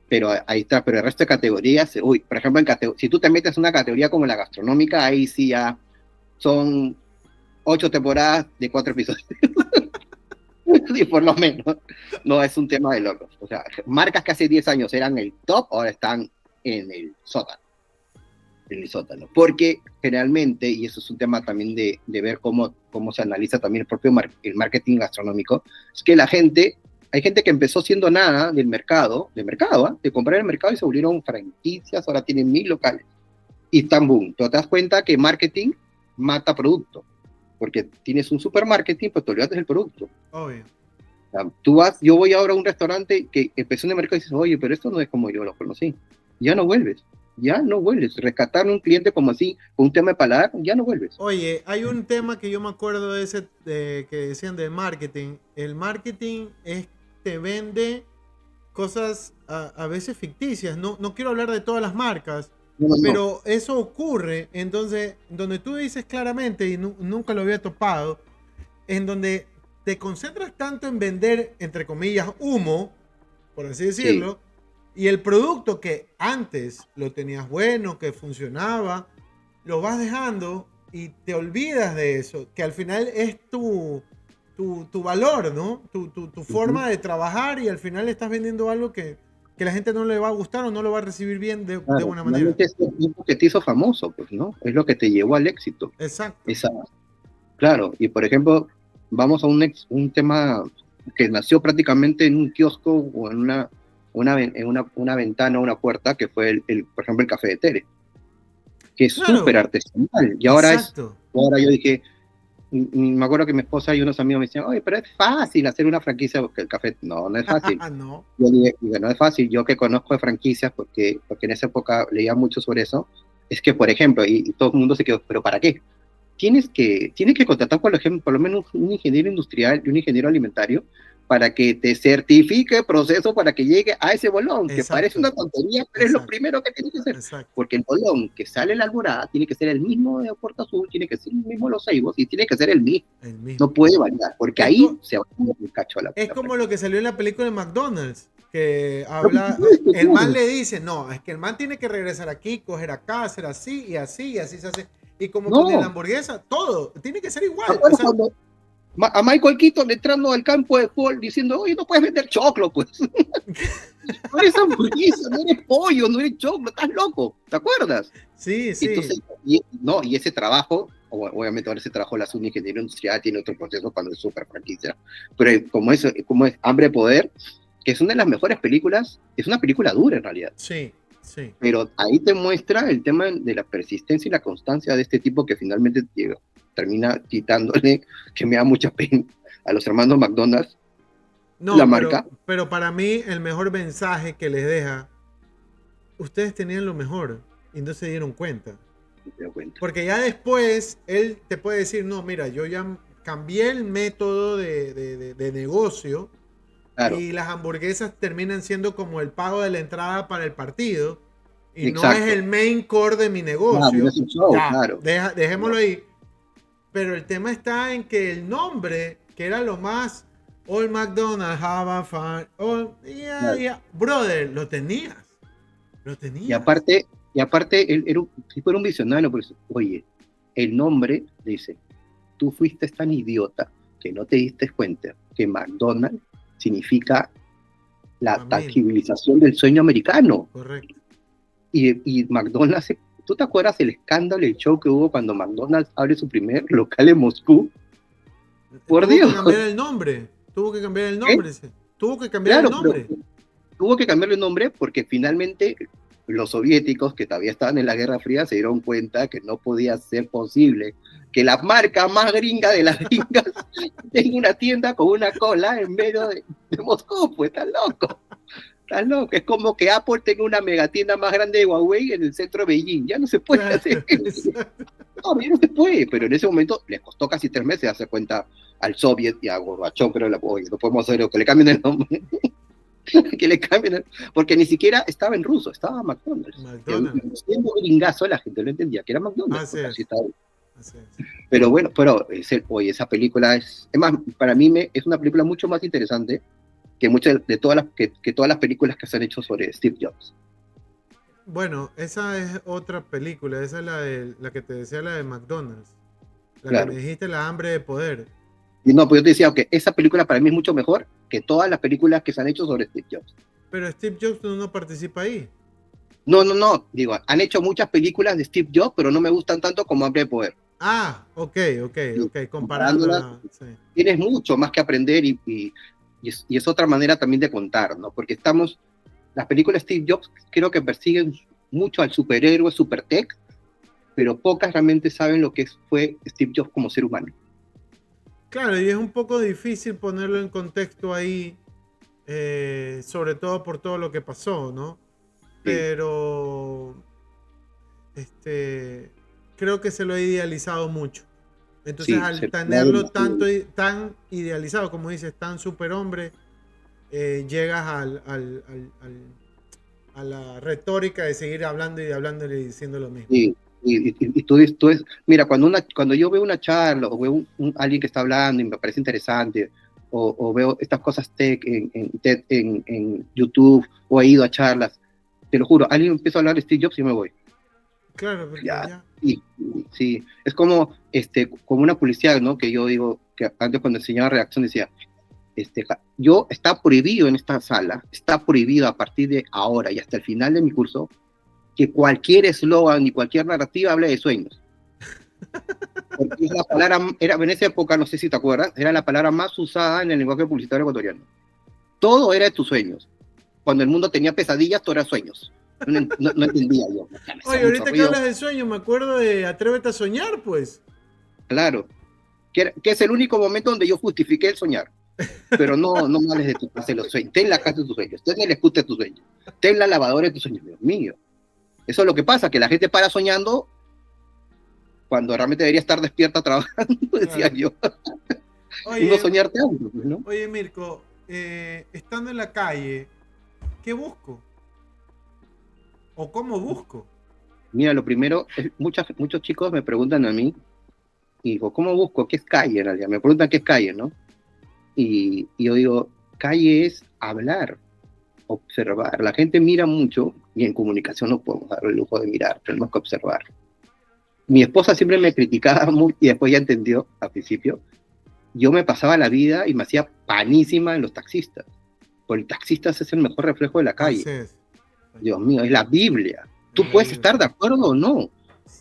Pero ahí está, pero el resto de categorías, por ejemplo, si tú te metes en una categoría como la gastronómica, ahí sí ya son 8 temporadas de 4 episodios. Sí, por lo menos. No, es un tema de locos. O sea, marcas que hace 10 años eran el top, ahora están en el sótano. Porque generalmente, y eso es un tema también de ver cómo se analiza también el propio el marketing gastronómico, es que hay gente que empezó siendo nada del mercado, de comprar el mercado y se volvieron franquicias, ahora tienen 1000 locales. Y están boom. Tú te das cuenta que marketing mata producto. Porque tienes un supermarketing, pues te olvidas del producto. Obvio. O sea, yo voy ahora a un restaurante que empezó en el mercado y dices, oye, pero esto no es como yo lo conocí. Ya no vuelves. Rescatar a un cliente como así, con un tema de paladar, ya no vuelves. Oye, hay un tema que yo me acuerdo que decían de marketing. El marketing te vende cosas a veces ficticias. No quiero hablar de todas las marcas, pero eso ocurre. Entonces, donde tú dices claramente, y nunca lo había topado, en donde te concentras tanto en vender, entre comillas, humo, por así decirlo, y el producto que antes lo tenías bueno, que funcionaba, lo vas dejando y te olvidas de eso, que al final es tu valor, ¿no? Tu forma de trabajar, y al final estás vendiendo algo que la gente no le va a gustar o no lo va a recibir bien de buena manera. Es lo que te hizo famoso, pues, ¿no? Es lo que te llevó al éxito. Exacto. Claro, y por ejemplo, vamos a un tema que nació prácticamente en un kiosco o en una ventana, una puerta, que fue por ejemplo, el Café de Tere, que es súper artesanal. Y ahora yo dije, me acuerdo que mi esposa y unos amigos me decían, oye, pero es fácil hacer una franquicia, porque el café, no es fácil. No. Yo dije, no es fácil. Yo que conozco de franquicias, porque en esa época leía mucho sobre eso, es que, por ejemplo, y todo el mundo se quedó, ¿pero para qué? Tienes que contratar, por ejemplo, por lo menos un ingeniero industrial y un ingeniero alimentario para que te certifique el proceso para que llegue a ese bolón, que Exacto. parece una tontería, pero es lo Exacto. primero que tiene que hacer. Exacto. Porque el bolón que sale en la Alborada tiene que ser el mismo de Puerto Azul, tiene que ser el mismo de Los Ceibos y tiene que ser el mismo. El mismo. No puede variar, porque Es ahí co- se va a el cacho a la Es como lo que salió en la película de McDonald's, que Pero, por habla, supuesto, el man claro. le dice, no, es que el man tiene que regresar aquí, coger acá, hacer así y así y así se hace. Y como ponía la No, hamburguesa, todo, tiene que ser ¿te igual. O acuerdas sea, cuando a Michael Keaton entrando al campo de fútbol diciendo, oye, no puedes vender choclo, pues? No eres hamburguesa, no eres pollo, no eres choclo, estás loco, ¿te acuerdas? sí, Entonces, sí. y ese trabajo, obviamente ahora ese trabajo la SUNY Ingeniería Industrial tiene otro proceso cuando es súper franquicia, pero como es Hambre de Poder, que es una de las mejores películas, es una película dura en realidad, Sí, sí. pero ahí te muestra el tema de la persistencia y la constancia de este tipo que finalmente termina quitándole, que me da mucha pena, a los hermanos McDonald's, la No, marca. pero para mí el mejor mensaje que les deja, ustedes tenían lo mejor y no se dieron cuenta. Me doy cuenta. Porque ya después él te puede decir, no, mira, yo ya cambié el método de negocio Claro, y las hamburguesas terminan siendo como el pago de la entrada para el partido y no es exacto. el main core de mi Claro, no negocio. es un show, Ya, claro. dejémoslo ahí. Pero el tema está en que el nombre, que era lo más, All McDonald's, have a fun, all, yeah, Claro. yeah. Brother, lo tenías. Lo Y tenías. aparte él era un visionario, porque, oye, el nombre dice, tú fuiste tan idiota que no te diste cuenta que McDonald's significa la Amén. tangibilización del sueño americano. Correcto. Y McDonald's, ¿tú te acuerdas el escándalo, el show que hubo cuando McDonald's abre su primer local en Moscú? Por Tuvo Dios. que cambiar el nombre. Tuvo que cambiar el nombre. Sí. Tuvo que cambiar Claro, el nombre. pero tuvo que cambiarle el nombre porque finalmente los soviéticos, que todavía estaban en la Guerra Fría, se dieron cuenta que no podía ser posible que la marca más gringa de las gringas tenga una tienda con una cola en medio de Moscú, pues estás loco. Estás loco. Es como que Apple tenga una megatienda más grande de Huawei en el centro de Beijing. Ya no se puede Claro, hacer. exacto. No, ya no se puede, pero en ese momento les costó casi 3 meses darse cuenta al Soviet y a Gorbachev, pero oye, no podemos hacer que le cambien el nombre. Que le cambien porque ni siquiera estaba en ruso, estaba McDonald's. McDonald's. Siendo gringazo, la gente no entendía que era McDonald's. Así Porque es. así estaba. Así es. Pero bueno, oye, esa película es más, para mí es una película mucho más interesante que muchas de todas que todas las películas que se han hecho sobre Steve Jobs. Bueno, esa es otra película. Esa es la que te decía, la de McDonald's. La Claro. que me dijiste, La Hambre de Poder. Y no, pues yo te decía que esa película para mí es mucho mejor que todas las películas que se han hecho sobre Steve Jobs. Pero Steve Jobs no participa ahí. No, digo, han hecho muchas películas de Steve Jobs, pero no me gustan tanto como Hambre de Poder. Ah, ok. Comparándolas, Comparándola. Sí. tienes mucho más que aprender y es otra manera también de contar, ¿no? Porque las películas de Steve Jobs creo que persiguen mucho al superhéroe, supertech, pero pocas realmente saben lo que fue Steve Jobs como ser humano. Claro, y es un poco difícil ponerlo en contexto ahí, sobre todo por todo lo que pasó, ¿no? Sí. Pero creo que se lo he idealizado mucho. Entonces, Sí, al tenerlo tan idealizado, como dices, tan superhombre, llegas a la retórica de seguir hablando y hablando y diciendo lo mismo. Sí. Y tú mira, cuando yo veo una charla o veo alguien que está hablando y me parece interesante, o veo estas cosas tech en YouTube, o he ido a charlas, te lo juro, alguien empieza a hablar de Steve Jobs y me voy. Claro, porque ya. Sí, es como una publicidad, ¿no? Que yo digo, que antes cuando enseñaba redacción decía, está prohibido en esta sala, está prohibido a partir de ahora y hasta el final de mi curso, que cualquier eslogan y cualquier narrativa hable de sueños. Porque la palabra, en esa época, no sé si te acuerdas, era la palabra más usada en el lenguaje publicitario ecuatoriano. Todo era de tus sueños. Cuando el mundo tenía pesadillas, todo era sueños. No entendía yo. Oye, ahorita que hablas del sueño, me acuerdo de Atrévete a soñar, pues. Claro. Que es el único momento donde yo justifiqué el soñar. Pero no hables de tu casa de los sueños. Ten la casa de tus sueños. Ten el escute de tus sueños. Ten la lavadora de tus sueños. Dios mío. Eso es lo que pasa, que la gente para soñando cuando realmente debería estar despierta trabajando, decía yo. Oye, y no soñar tanto, pues, ¿no? Oye, Mirko, estando en la calle, ¿qué busco? ¿O cómo busco? Mira, lo primero, muchos chicos me preguntan a mí, y digo, ¿cómo busco? ¿Qué es calle en realidad? Me preguntan qué es calle, ¿no? Y yo digo, calle es hablar, observar. La gente mira mucho y en comunicación no podemos dar el lujo de mirar, tenemos que observar. Mi esposa siempre me criticaba mucho y después ya entendió al principio. Yo me pasaba la vida y me hacía panísima en los taxistas. Porque el taxista es el mejor reflejo de la calle. Así es. Dios mío, es la Biblia. Tú puedes estar de acuerdo o no,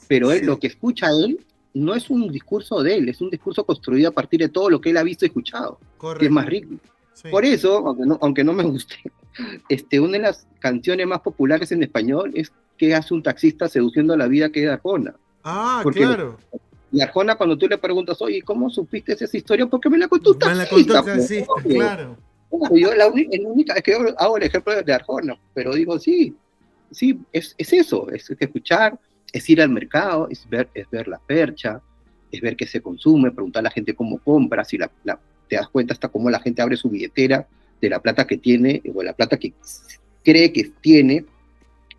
pero él, Sí. lo que escucha él no es un discurso de él, es un discurso construido a partir de todo lo que él ha visto y escuchado, Correcto. que es más rico. Sí. Por eso, aunque no me guste, una de las canciones más populares en español es ¿Qué hace un taxista seduciendo a la vida que es Arjona? Ah, Porque claro. y Arjona, cuando tú le preguntas, oye, ¿cómo supiste esa historia? Porque me la contó un Me la taxista. contó un taxista, pues, claro. Yo la única es que yo hago el ejemplo de Arjona, pero digo, sí, es eso, es escuchar, es ir al mercado, es ver la percha, es ver qué se consume, preguntar a la gente cómo compra, si te das cuenta hasta cómo la gente abre su billetera de la plata que tiene, o la plata que cree que tiene,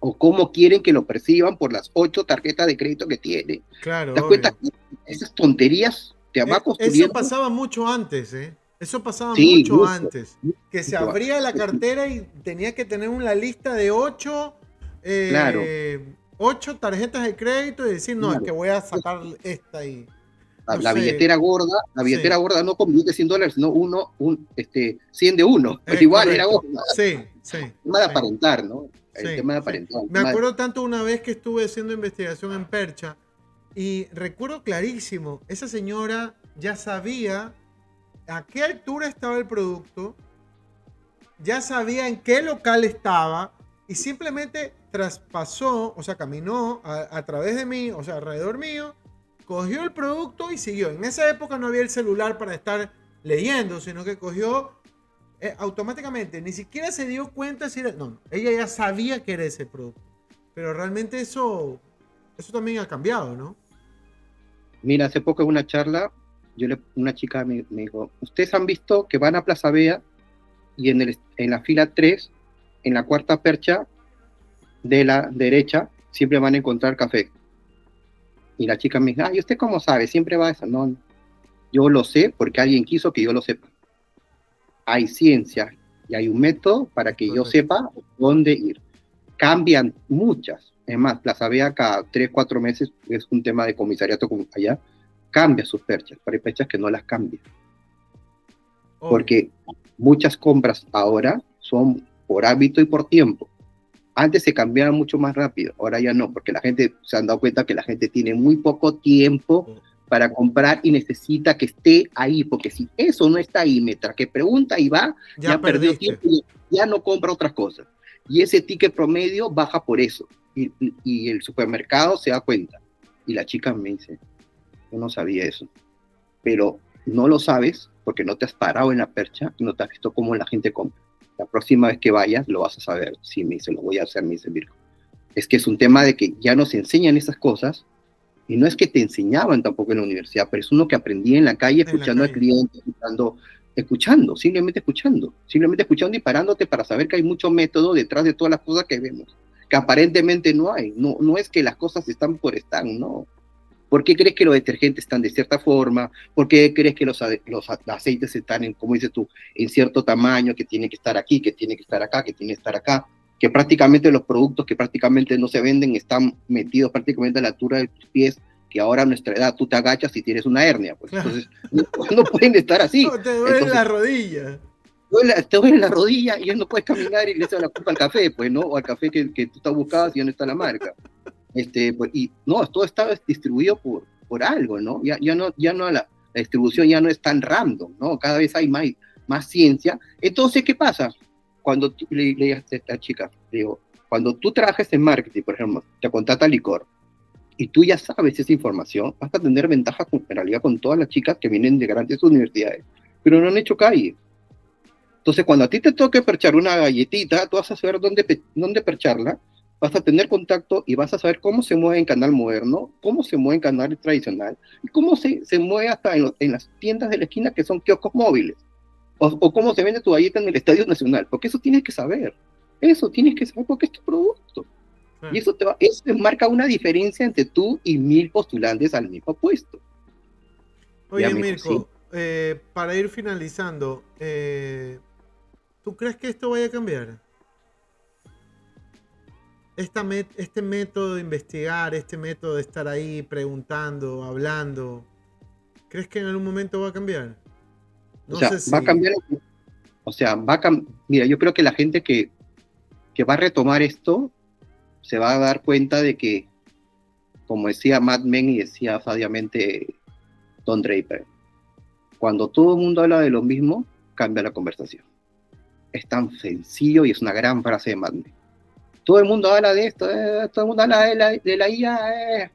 o cómo quieren que lo perciban por las 8 tarjetas de crédito que tiene. Claro, ¿Te das cuenta que esas tonterías te va construyendo? Eso pasaba mucho antes, ¿eh? Eso pasaba Sí, mucho antes. Que se mucho abría la antes. cartera y tenía que tener una lista de 8 Claro. 8 tarjetas de crédito y decir, no, Claro. es que voy a sacar esta y... La billetera gorda, gorda no con billetes de $100, sino 100 de uno, pero igual correcto. era gorda. Sí. El tema de aparentar, ¿no? El tema de Sí. aparentar. Me acuerdo tanto una vez que estuve haciendo investigación en Percha y recuerdo clarísimo, esa señora ya sabía a qué altura estaba el producto, ya sabía en qué local estaba y simplemente traspasó, o sea, caminó a través de mí, o sea, alrededor mío, cogió el producto y siguió. En esa época no había el celular para estar leyendo, sino que cogió automáticamente, ni siquiera se dio cuenta si era... No, ella ya sabía que era ese producto. Pero realmente eso también ha cambiado, ¿no? Mira, hace poco en una charla, una chica me dijo, ¿ustedes han visto que van a Plaza Vea y en la fila 3, en la cuarta percha de la derecha, siempre van a encontrar café? Y la chica me dijo, ¿y usted cómo sabe? Siempre va a eso. No, yo lo sé porque alguien quiso que yo lo sepa. Hay ciencia y hay un método para que yo sepa dónde ir. Cambian muchas. Es más, Plaza Vea cada 3, 4 meses, es un tema de comisariato como allá, cambia sus perchas, pero hay perchas que no las cambian. Porque muchas compras ahora son por hábito y por tiempo. Antes se cambiaba mucho más rápido, ahora ya no, porque la gente se han dado cuenta que la gente tiene muy poco tiempo para comprar y necesita que esté ahí, porque si eso no está ahí, mientras que pregunta y va, ya perdió tiempo y ya no compra otras cosas. Y ese ticket promedio baja por eso. Y el supermercado se da cuenta. Y la chica me dice, yo no sabía eso. Pero no lo sabes porque no te has parado en la percha y no te has visto cómo la gente compra. La próxima vez que vayas lo vas a saber. Sí, me dice, lo voy a hacer, me dice Virgo. Es que es un tema de que ya nos enseñan esas cosas. Y no es que te enseñaban tampoco en la universidad, pero es uno que aprendí en la calle, escuchando al cliente, simplemente escuchando y parándote para saber que hay mucho método detrás de todas las cosas que vemos, que aparentemente no hay. No es que las cosas están por estar, no. ¿Por qué crees que los detergentes están de cierta forma? ¿Por qué crees que los aceites están, como dices tú, en cierto tamaño, que tiene que estar aquí, que tiene que estar acá, que tiene que estar acá? Que prácticamente los productos que prácticamente no se venden están metidos prácticamente a la altura de tus pies, que ahora a nuestra edad tú te agachas y tienes una hernia, pues. Entonces no pueden estar así. No, te duele la rodilla. Te duele la rodilla y ya no puedes caminar y le echas la culpa al café, pues, ¿no? O al café que tú estás buscando y ya no está la marca. Pues, y no, todo está distribuido por algo, ¿no? Ya no la distribución ya no es tan random, ¿no? Cada vez hay más ciencia. Entonces, ¿qué pasa? Cuando le digas a esta chica, digo, cuando tú trabajas en marketing, por ejemplo, te contrata licor, y tú ya sabes esa información, vas a tener ventaja en realidad con todas las chicas que vienen de grandes universidades, pero no han hecho calle. Entonces, cuando a ti te toque perchar una galletita, tú vas a saber dónde percharla, vas a tener contacto y vas a saber cómo se mueve en canal moderno, cómo se mueve en canal tradicional, y cómo se mueve hasta en las tiendas de la esquina que son kioscos móviles. o cómo se vende tu galleta en el Estadio Nacional, porque eso tienes que saber. Eso tienes que saber porque es tu producto. Y eso te marca una diferencia entre tú y 1000 postulantes al mismo puesto. Oye, Mirko, para ir finalizando, ¿tú crees que esto vaya a cambiar? Este método de investigar, este método de estar ahí preguntando, hablando, ¿crees que en algún momento va a cambiar? No sé si... va a cambiar. O sea, mira, yo creo que la gente que va a retomar esto se va a dar cuenta de que, como decía Mad Men y decía sabiamente Don Draper, cuando todo el mundo habla de lo mismo, cambia la conversación. Es tan sencillo y es una gran frase de Mad Men. Todo el mundo habla de esto, todo el mundo habla de la IA.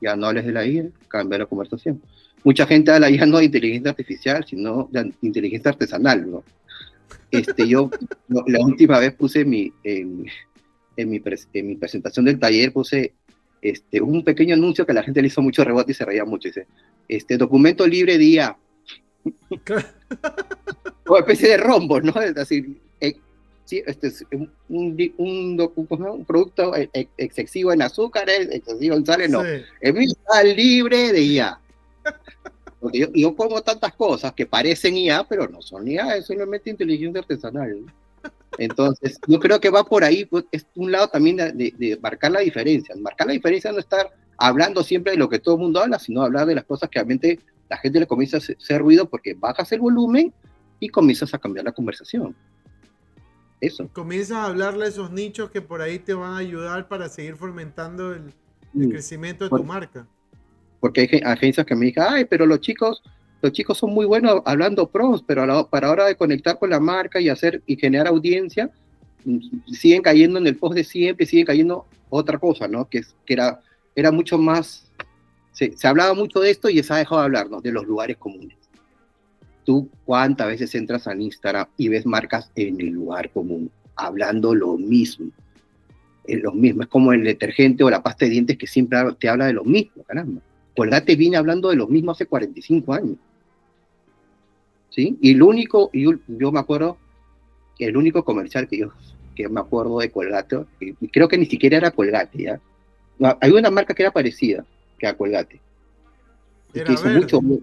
Ya no hables de la IA, cambia la conversación. Mucha gente habla ya no de inteligencia artificial, sino de inteligencia artesanal, ¿no? Yo la última vez puse en mi presentación del taller, puse un pequeño anuncio que a la gente le hizo mucho rebote y se reía mucho. Dice, documento libre de IA. Una especie de rombo, ¿no? Es decir, sí, es un producto excesivo en azúcares, excesivo en sales, no. Sí. Está libre de IA. Porque yo pongo tantas cosas que parecen IA, pero no son IA, es simplemente inteligencia artesanal. Entonces, yo creo que va por ahí, pues, es un lado también de marcar la diferencia. Marcar la diferencia no estar hablando siempre de lo que todo el mundo habla, sino hablar de las cosas que realmente la gente le comienza a hacer ruido porque bajas el volumen y comienzas a cambiar la conversación. Eso. Comienzas a hablarle a esos nichos que por ahí te van a ayudar para seguir fomentando el crecimiento de tu marca. Porque hay agencias que me dicen, ay, pero los chicos son muy buenos hablando pros, pero para hora de conectar con la marca y generar audiencia, siguen cayendo en el post de siempre, siguen cayendo otra cosa, ¿no? Que era mucho más, se hablaba mucho de esto y se ha dejado de hablar, ¿no? De los lugares comunes. Tú cuántas veces entras al Instagram y ves marcas en el lugar común, hablando lo mismo. Es como el detergente o la pasta de dientes que siempre te habla de lo mismo, caramba. Colgate viene hablando de lo mismo hace 45 años. ¿Sí? Y yo me acuerdo, el único comercial que me acuerdo de Colgate, y creo que ni siquiera era Colgate, ¿ya? No, hay una marca que era parecida que a Colgate. Era que hizo verde.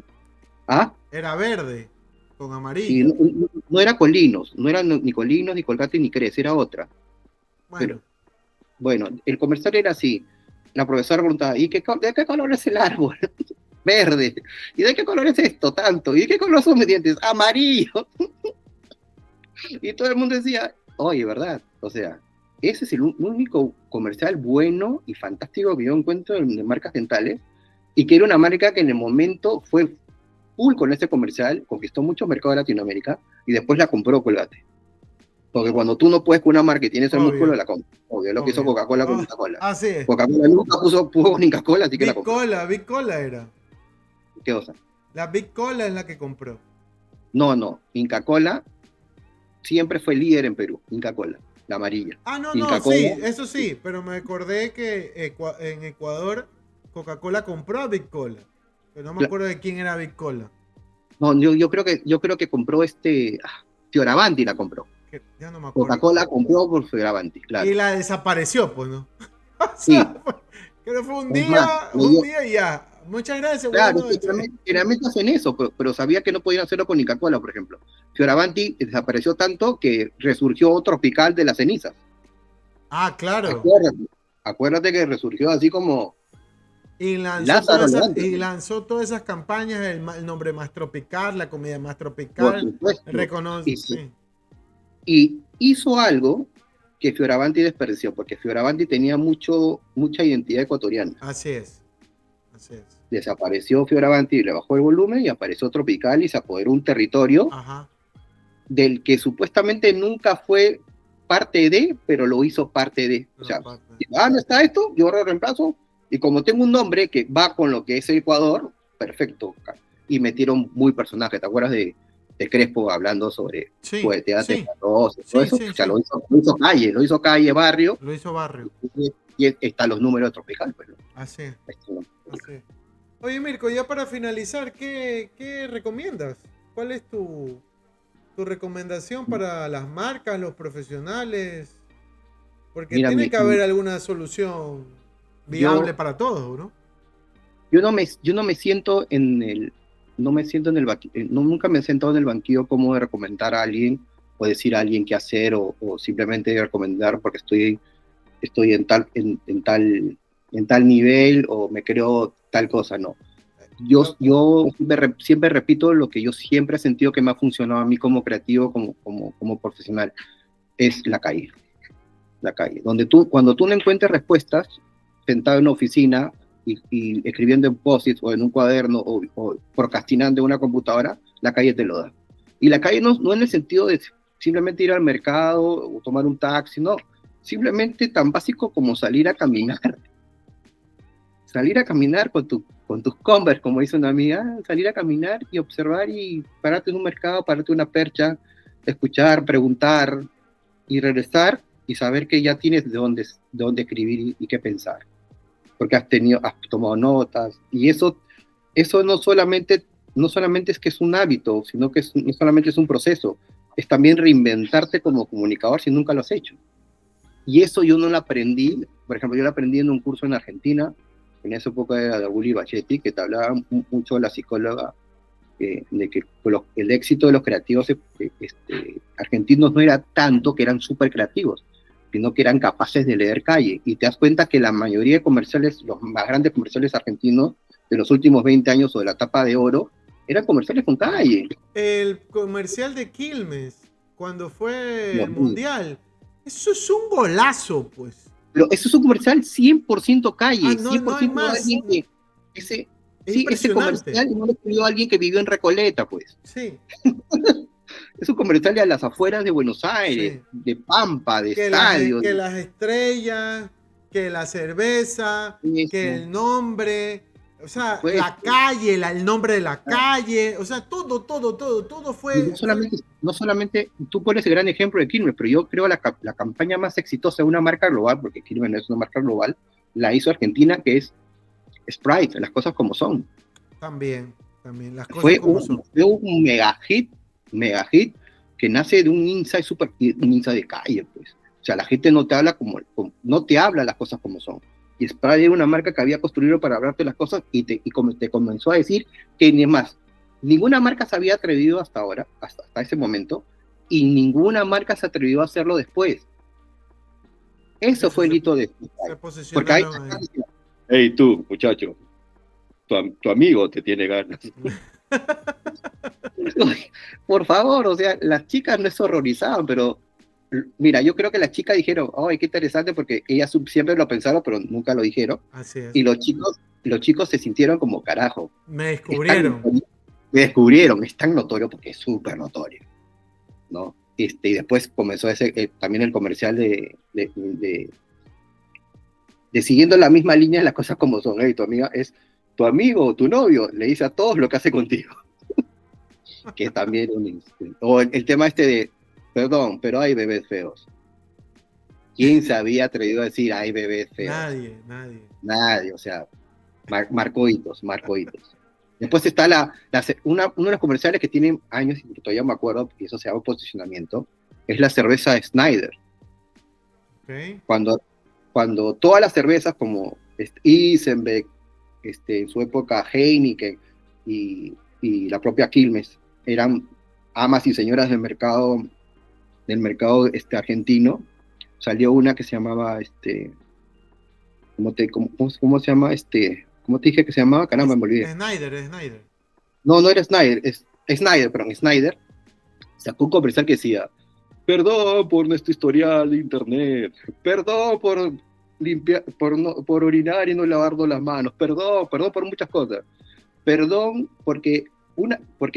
¿Ah? Era verde, con amarillo. Sí, no era Colinos, no era ni Colinos, ni Colgate, ni Cres, era otra. Bueno, el comercial era así. La profesora preguntaba, ¿y de qué color es el árbol? Verde. ¿Y de qué color es esto? Tanto. ¿Y de qué color son mis dientes? Amarillo. Y todo el mundo decía, oye, ¿verdad? O sea, ese es el único comercial bueno y fantástico que yo encuentro de marcas dentales, y que era una marca que en el momento fue full con este comercial, conquistó mucho mercado de Latinoamérica, y después la compró Colgate. Porque cuando tú no puedes con una marca y tienes el músculo, la compras. Obvio, lo que hizo Coca-Cola con Coca-Cola. Así es. Coca-Cola nunca puso con Inca-Cola, así que la compró. Big Cola era. ¿Qué cosa? La Big Cola es la que compró. No. Inca-Cola siempre fue líder en Perú. Inca-Cola, la amarilla. No, sí, eso sí. Pero me acordé que en Ecuador Coca-Cola compró a Big Cola. Pero no me acuerdo de quién era Big Cola. No, yo creo que compró Fioravanti la compró. Ya no me acuerdo. Coca-Cola compró por Fioravanti, claro. Y la desapareció, pues, ¿no? Sí. Creo que fue un día y ya. Muchas gracias. Claro, generalmente hacen eso, pero sabía que no podían hacerlo con Coca-Cola, por ejemplo. Fioravanti desapareció tanto que resurgió Tropical de las cenizas. Ah, claro. Acuérdate que resurgió así como... Y lanzó todas esas campañas, el nombre más tropical, la comida más tropical. Reconoce. Y hizo algo que Fioravanti desperdició, porque Fioravanti tenía mucha identidad ecuatoriana. Así es. Desapareció Fioravanti y le bajó el volumen y apareció Tropical y se apoderó un territorio del que supuestamente nunca fue parte de, pero lo hizo parte de. O sea, no está esto, yo lo reemplazo, y como tengo un nombre que va con lo que es el Ecuador, perfecto. Y metieron muy personajes, ¿te acuerdas de Crespo hablando sobre teatro, todo eso? O sea, lo hizo calle, barrio. Lo hizo barrio. Y están los números de Tropical, pues. Así. Oye, Mirko, ya para finalizar, ¿qué recomiendas? ¿Cuál es tu tu recomendación para las marcas, los profesionales, porque Mira, tiene que haber alguna solución viable yo, para todos, ¿no? yo no me siento en el, no me siento en el banquillo, nunca me he sentado en el banquillo como de recomendar a alguien o decir a alguien qué hacer o simplemente recomendar porque estoy en tal nivel o me creo tal cosa, no. Yo siempre repito lo que yo siempre he sentido que me ha funcionado a mí como creativo, como profesional, es la calle. La calle. Cuando tú no encuentres respuestas, sentado en una oficina y escribiendo en post-its o en un cuaderno o procrastinando en una computadora, la calle te lo da. Y la calle no en el sentido de simplemente ir al mercado o tomar un taxi, no. Simplemente tan básico como salir a caminar. Salir a caminar con tus Converse, como dice una amiga, salir a caminar y observar y pararte en un mercado, pararte en una percha, escuchar, preguntar y regresar y saber que ya tienes de dónde escribir y qué pensar. Porque has tomado notas y eso no solamente es que es un hábito, sino que no solamente es un proceso, es también reinventarte como comunicador si nunca lo has hecho. Y eso yo no lo aprendí, por ejemplo, yo lo aprendí en un curso en Argentina, en esa época era de Gulli Bachetti, que te hablaba mucho la psicóloga de que el éxito de los creativos argentinos no era tanto que eran súper creativos, sino que eran capaces de leer calle. Y te das cuenta que la mayoría de comerciales, los más grandes comerciales argentinos de los últimos 20 años o de la etapa de oro, eran comerciales con calle. El comercial de Quilmes, cuando fue No, el Mundial, eso es un golazo, pues. pero eso es un comercial 100% calle, No, no hay 100% de más. alguien que... Es ese comercial no lo escribió alguien que vivió en Recoleta, pues. Sí. Es un comercial de a las afueras de Buenos Aires, Sí. de Pampa, de Que estadios. que las estrellas, que la cerveza, que el nombre, o sea, pues, la calle, el nombre de la calle, o sea, todo fue. No solamente, tú pones el gran ejemplo de Quilmes, pero yo creo la campaña más exitosa de una marca global, porque Quilmes no es una marca global, la hizo Argentina, que es Sprite, las cosas como son. También, las cosas como son. Fue un mega hit que nace de un insight un insight de calle, pues. O sea, la gente no te habla no te habla las cosas como son. Y Sprite era una marca que había construido para hablarte las cosas y te comenzó a decir que ni más, ninguna marca se había atrevido hasta ahora, hasta ese momento, y ninguna marca se atrevió a hacerlo después. Eso fue el hito de Sprite. Porque hay, hey tú, muchacho, tu amigo te tiene ganas. Por favor, o sea, las chicas no se horrorizaban, pero mira, yo creo que las chicas dijeron, ay, qué interesante, porque ellas siempre lo pensaron, pero nunca lo dijeron. Así es. Y los chicos se sintieron como carajo. Me descubrieron. Me descubrieron, es tan notorio porque es súper notorio, ¿no? Y después comenzó también el comercial de siguiendo la misma línea, las cosas como son. Hey, tu amiga es tu amigo o tu novio, le dice a todos lo que hace contigo. Que es también o el tema de, perdón, pero hay bebés feos. ¿Quién se había atrevido a decir hay bebés feos? Nadie, o sea, marcó hitos. Después está uno de los comerciales que tienen años, y que todavía me acuerdo, y eso se llama posicionamiento, es la cerveza Snyder. Okay. Cuando todas las cervezas como Isenbeck, en su época Heineken y la propia Quilmes eran amas y señoras del mercado argentino, salió una que se llamaba ¿cómo se llama? ¿Cómo te dije que se llamaba? Caramba, me olvidé. Snyder. No era Snyder, Snyder sacó un comercial que decía: perdón por nuestro historial de internet, perdón por limpiar, por orinar y no lavarnos las manos, perdón por muchas cosas, perdón porque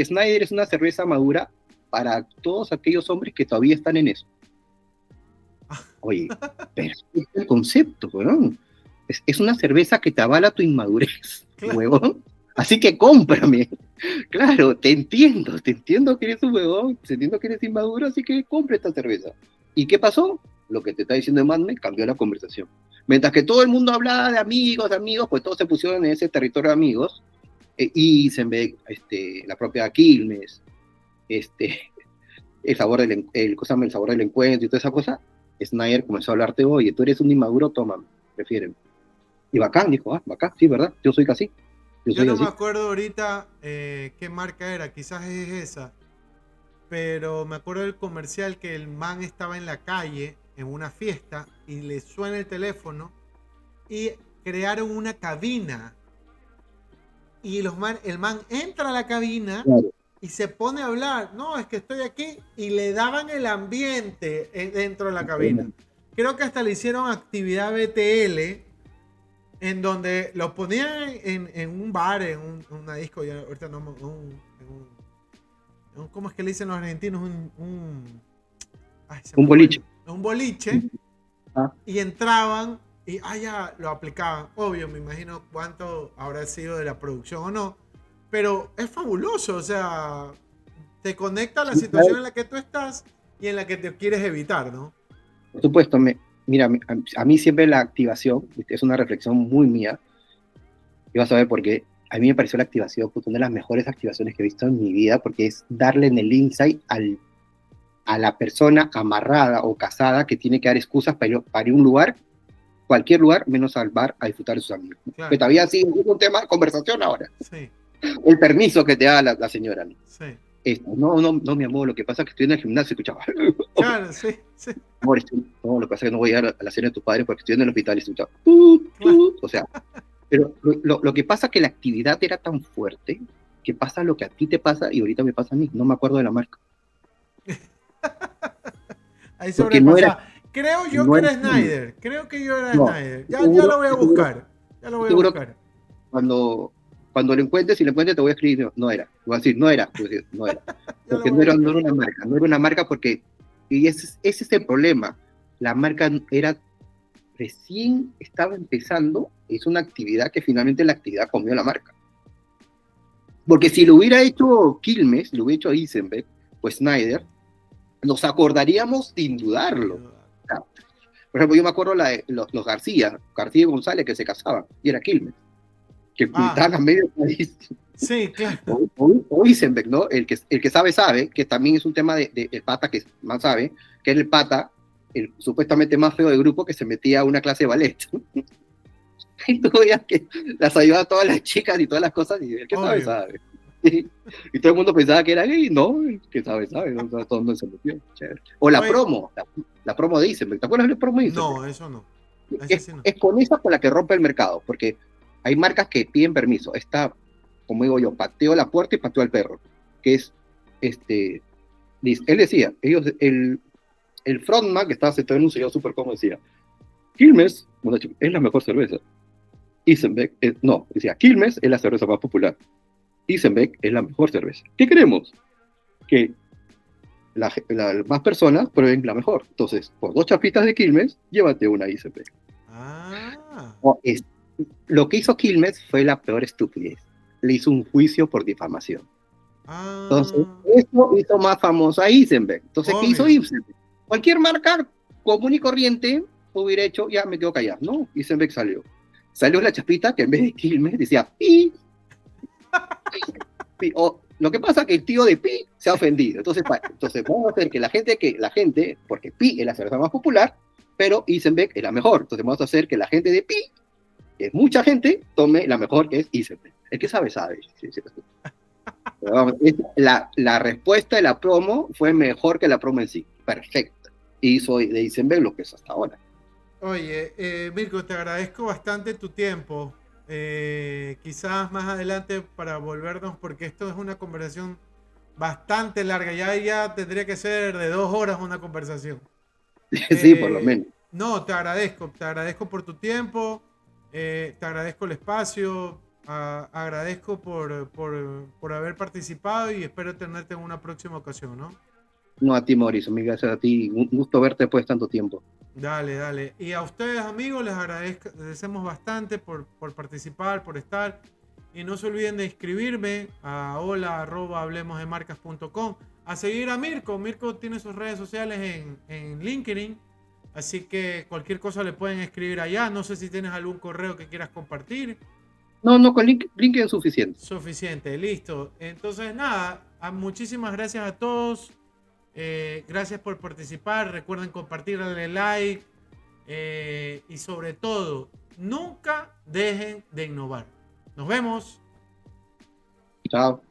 Snyder es una cerveza madura para todos aquellos hombres que todavía están en eso. Oye, pero es el concepto, ¿no? Es una cerveza que te avala tu inmadurez, claro. Huevón. Así que cómprame. Claro, te entiendo que eres un huevón, te entiendo que eres inmaduro, así que compra esta cerveza. ¿Y qué pasó? Lo que te está diciendo Emmanuel cambió la conversación. Mientras que todo el mundo hablaba de amigos, pues todos se pusieron en ese territorio de amigos. Y se ve la propia Quilmes, el sabor ¿cómo se llama? El sabor del encuentro y toda esa cosa, Snyder comenzó a hablarte, oye, tú eres un inmaduro, toma, prefieren. Y bacán, dijo, bacán, sí, ¿verdad? Yo soy así. Yo no me acuerdo ahorita qué marca era, quizás es esa, pero me acuerdo del comercial que el man estaba en la calle, en una fiesta, y le suena el teléfono, y crearon una cabina. Y el man entra a la cabina, claro, y se pone a hablar. No, es que estoy aquí. Y le daban el ambiente dentro de la cabina. Creo que hasta le hicieron actividad BTL, en donde lo ponían en un bar, en una disco, ya ahorita no, ¿cómo es que le dicen los argentinos? Un boliche. Un boliche. Y entraban y ya lo aplicaban. Obvio, me imagino cuánto habrá sido de la producción o no. Pero es fabuloso, o sea, te conecta a la situación en la que tú estás y en la que te quieres evitar, ¿no? Por supuesto, mira, a mí siempre la activación, es una reflexión muy mía, y vas a ver por qué. A mí me pareció la activación una de las mejores activaciones que he visto en mi vida, porque es darle en el insight a la persona amarrada o casada que tiene que dar excusas para ir a un lugar, cualquier lugar, menos al bar a disfrutar de sus amigos. Claro. Que todavía sí es un tema de conversación ahora. Sí. El permiso que te da la señora, ¿no? Sí. No, mi amor, lo que pasa es que estoy en el gimnasio y escuchaba. Claro, sí. Amor, lo que pasa es que no voy a ir a la cena de tus padres porque estoy en el hospital y escuchaba. O sea, pero lo que pasa es que la actividad era tan fuerte que pasa lo que a ti te pasa y ahorita me pasa a mí. No me acuerdo de la marca. Ahí sobrepasa. Creo yo que era Snyder. Creo que yo era Snyder. Ya lo voy a buscar. Ya lo voy a buscar. Cuando lo encuentres, si lo encuentres, te voy a escribir, no era. Voy a decir, no era. Porque no era una marca. No era una marca porque, y ese es el problema. La marca recién estaba empezando, es una actividad que finalmente la actividad comió la marca. Porque si lo hubiera hecho Quilmes, lo hubiera hecho Eisenberg, pues Snyder, nos acordaríamos sin dudarlo. Por ejemplo, yo me acuerdo los García y González que se casaban, y era Quilmes, que estaban a medio país. Sí, claro. O Eisenberg, ¿no? El que sabe, que también es un tema del pata que más sabe, que era el pata, el supuestamente más feo del grupo, que se metía a una clase de ballet. Y tú veías que las ayudaba a todas las chicas y todas las cosas, y el que sabe. Y todo el mundo pensaba que era gay, no, el que sabe, no, todo el mundo se metió. Chévere. O la promo de Eisenberg, ¿te acuerdas de la promo de Eisenberg? No, eso no. Es con esa con la que rompe el mercado, porque hay marcas que piden permiso. Está, como digo yo, pateo la puerta y pateo al perro, que es, él decía, el frontman que estaba sentado en un sillón súper cómodo decía, Quilmes es la mejor cerveza. Eisenberg, decía, Quilmes es la cerveza más popular. Eisenberg es la mejor cerveza. ¿Qué queremos? Que más personas prueben la mejor. Entonces, por 2 chapitas de Quilmes, llévate una Eisenberg. Lo que hizo Quilmes fue la peor estupidez. Le hizo un juicio por difamación. Entonces, eso hizo más famoso a Eisenberg. Entonces, ¿qué hizo Eisenberg? Cualquier marca común y corriente hubiera hecho, ya me quedo callado. No, Eisenberg salió. Salió la chapita que en vez de Quilmes decía Pi. Lo que pasa es que el tío de Pi se ha ofendido. Entonces vamos a hacer que la gente, porque Pi es la cerveza más popular, pero Eisenberg es la mejor. Entonces vamos a hacer que la gente de Pi, que es mucha gente, tome la mejor, que es Eisenberg. El que sabe. Sí. Pero vamos, la respuesta de la promo fue mejor que la promo en sí. Perfecto. Hizo de Eisenberg lo que es hasta ahora. Oye, Mirko, te agradezco bastante tu tiempo. Quizás más adelante para volvernos, porque esto es una conversación bastante larga. Ya tendría que ser de 2 horas una conversación. Sí, por lo menos. No, te agradezco por tu tiempo, te agradezco el espacio, agradezco por haber participado y espero tenerte en una próxima ocasión, ¿no? No, a ti, Mauricio, mil gracias a ti. Un gusto verte después de tanto tiempo. Dale. Y a ustedes, amigos, les agradecemos bastante por participar, por estar. Y no se olviden de inscribirme a hola@hablemosdemarcas.com. A seguir a Mirko. Mirko tiene sus redes sociales en LinkedIn. Así que cualquier cosa le pueden escribir allá. No sé si tienes algún correo que quieras compartir. No, con LinkedIn es suficiente. Suficiente, listo. Entonces, nada, muchísimas gracias a todos. Gracias por participar. Recuerden compartir, darle like. Y sobre todo, nunca dejen de innovar. Nos vemos. Chao.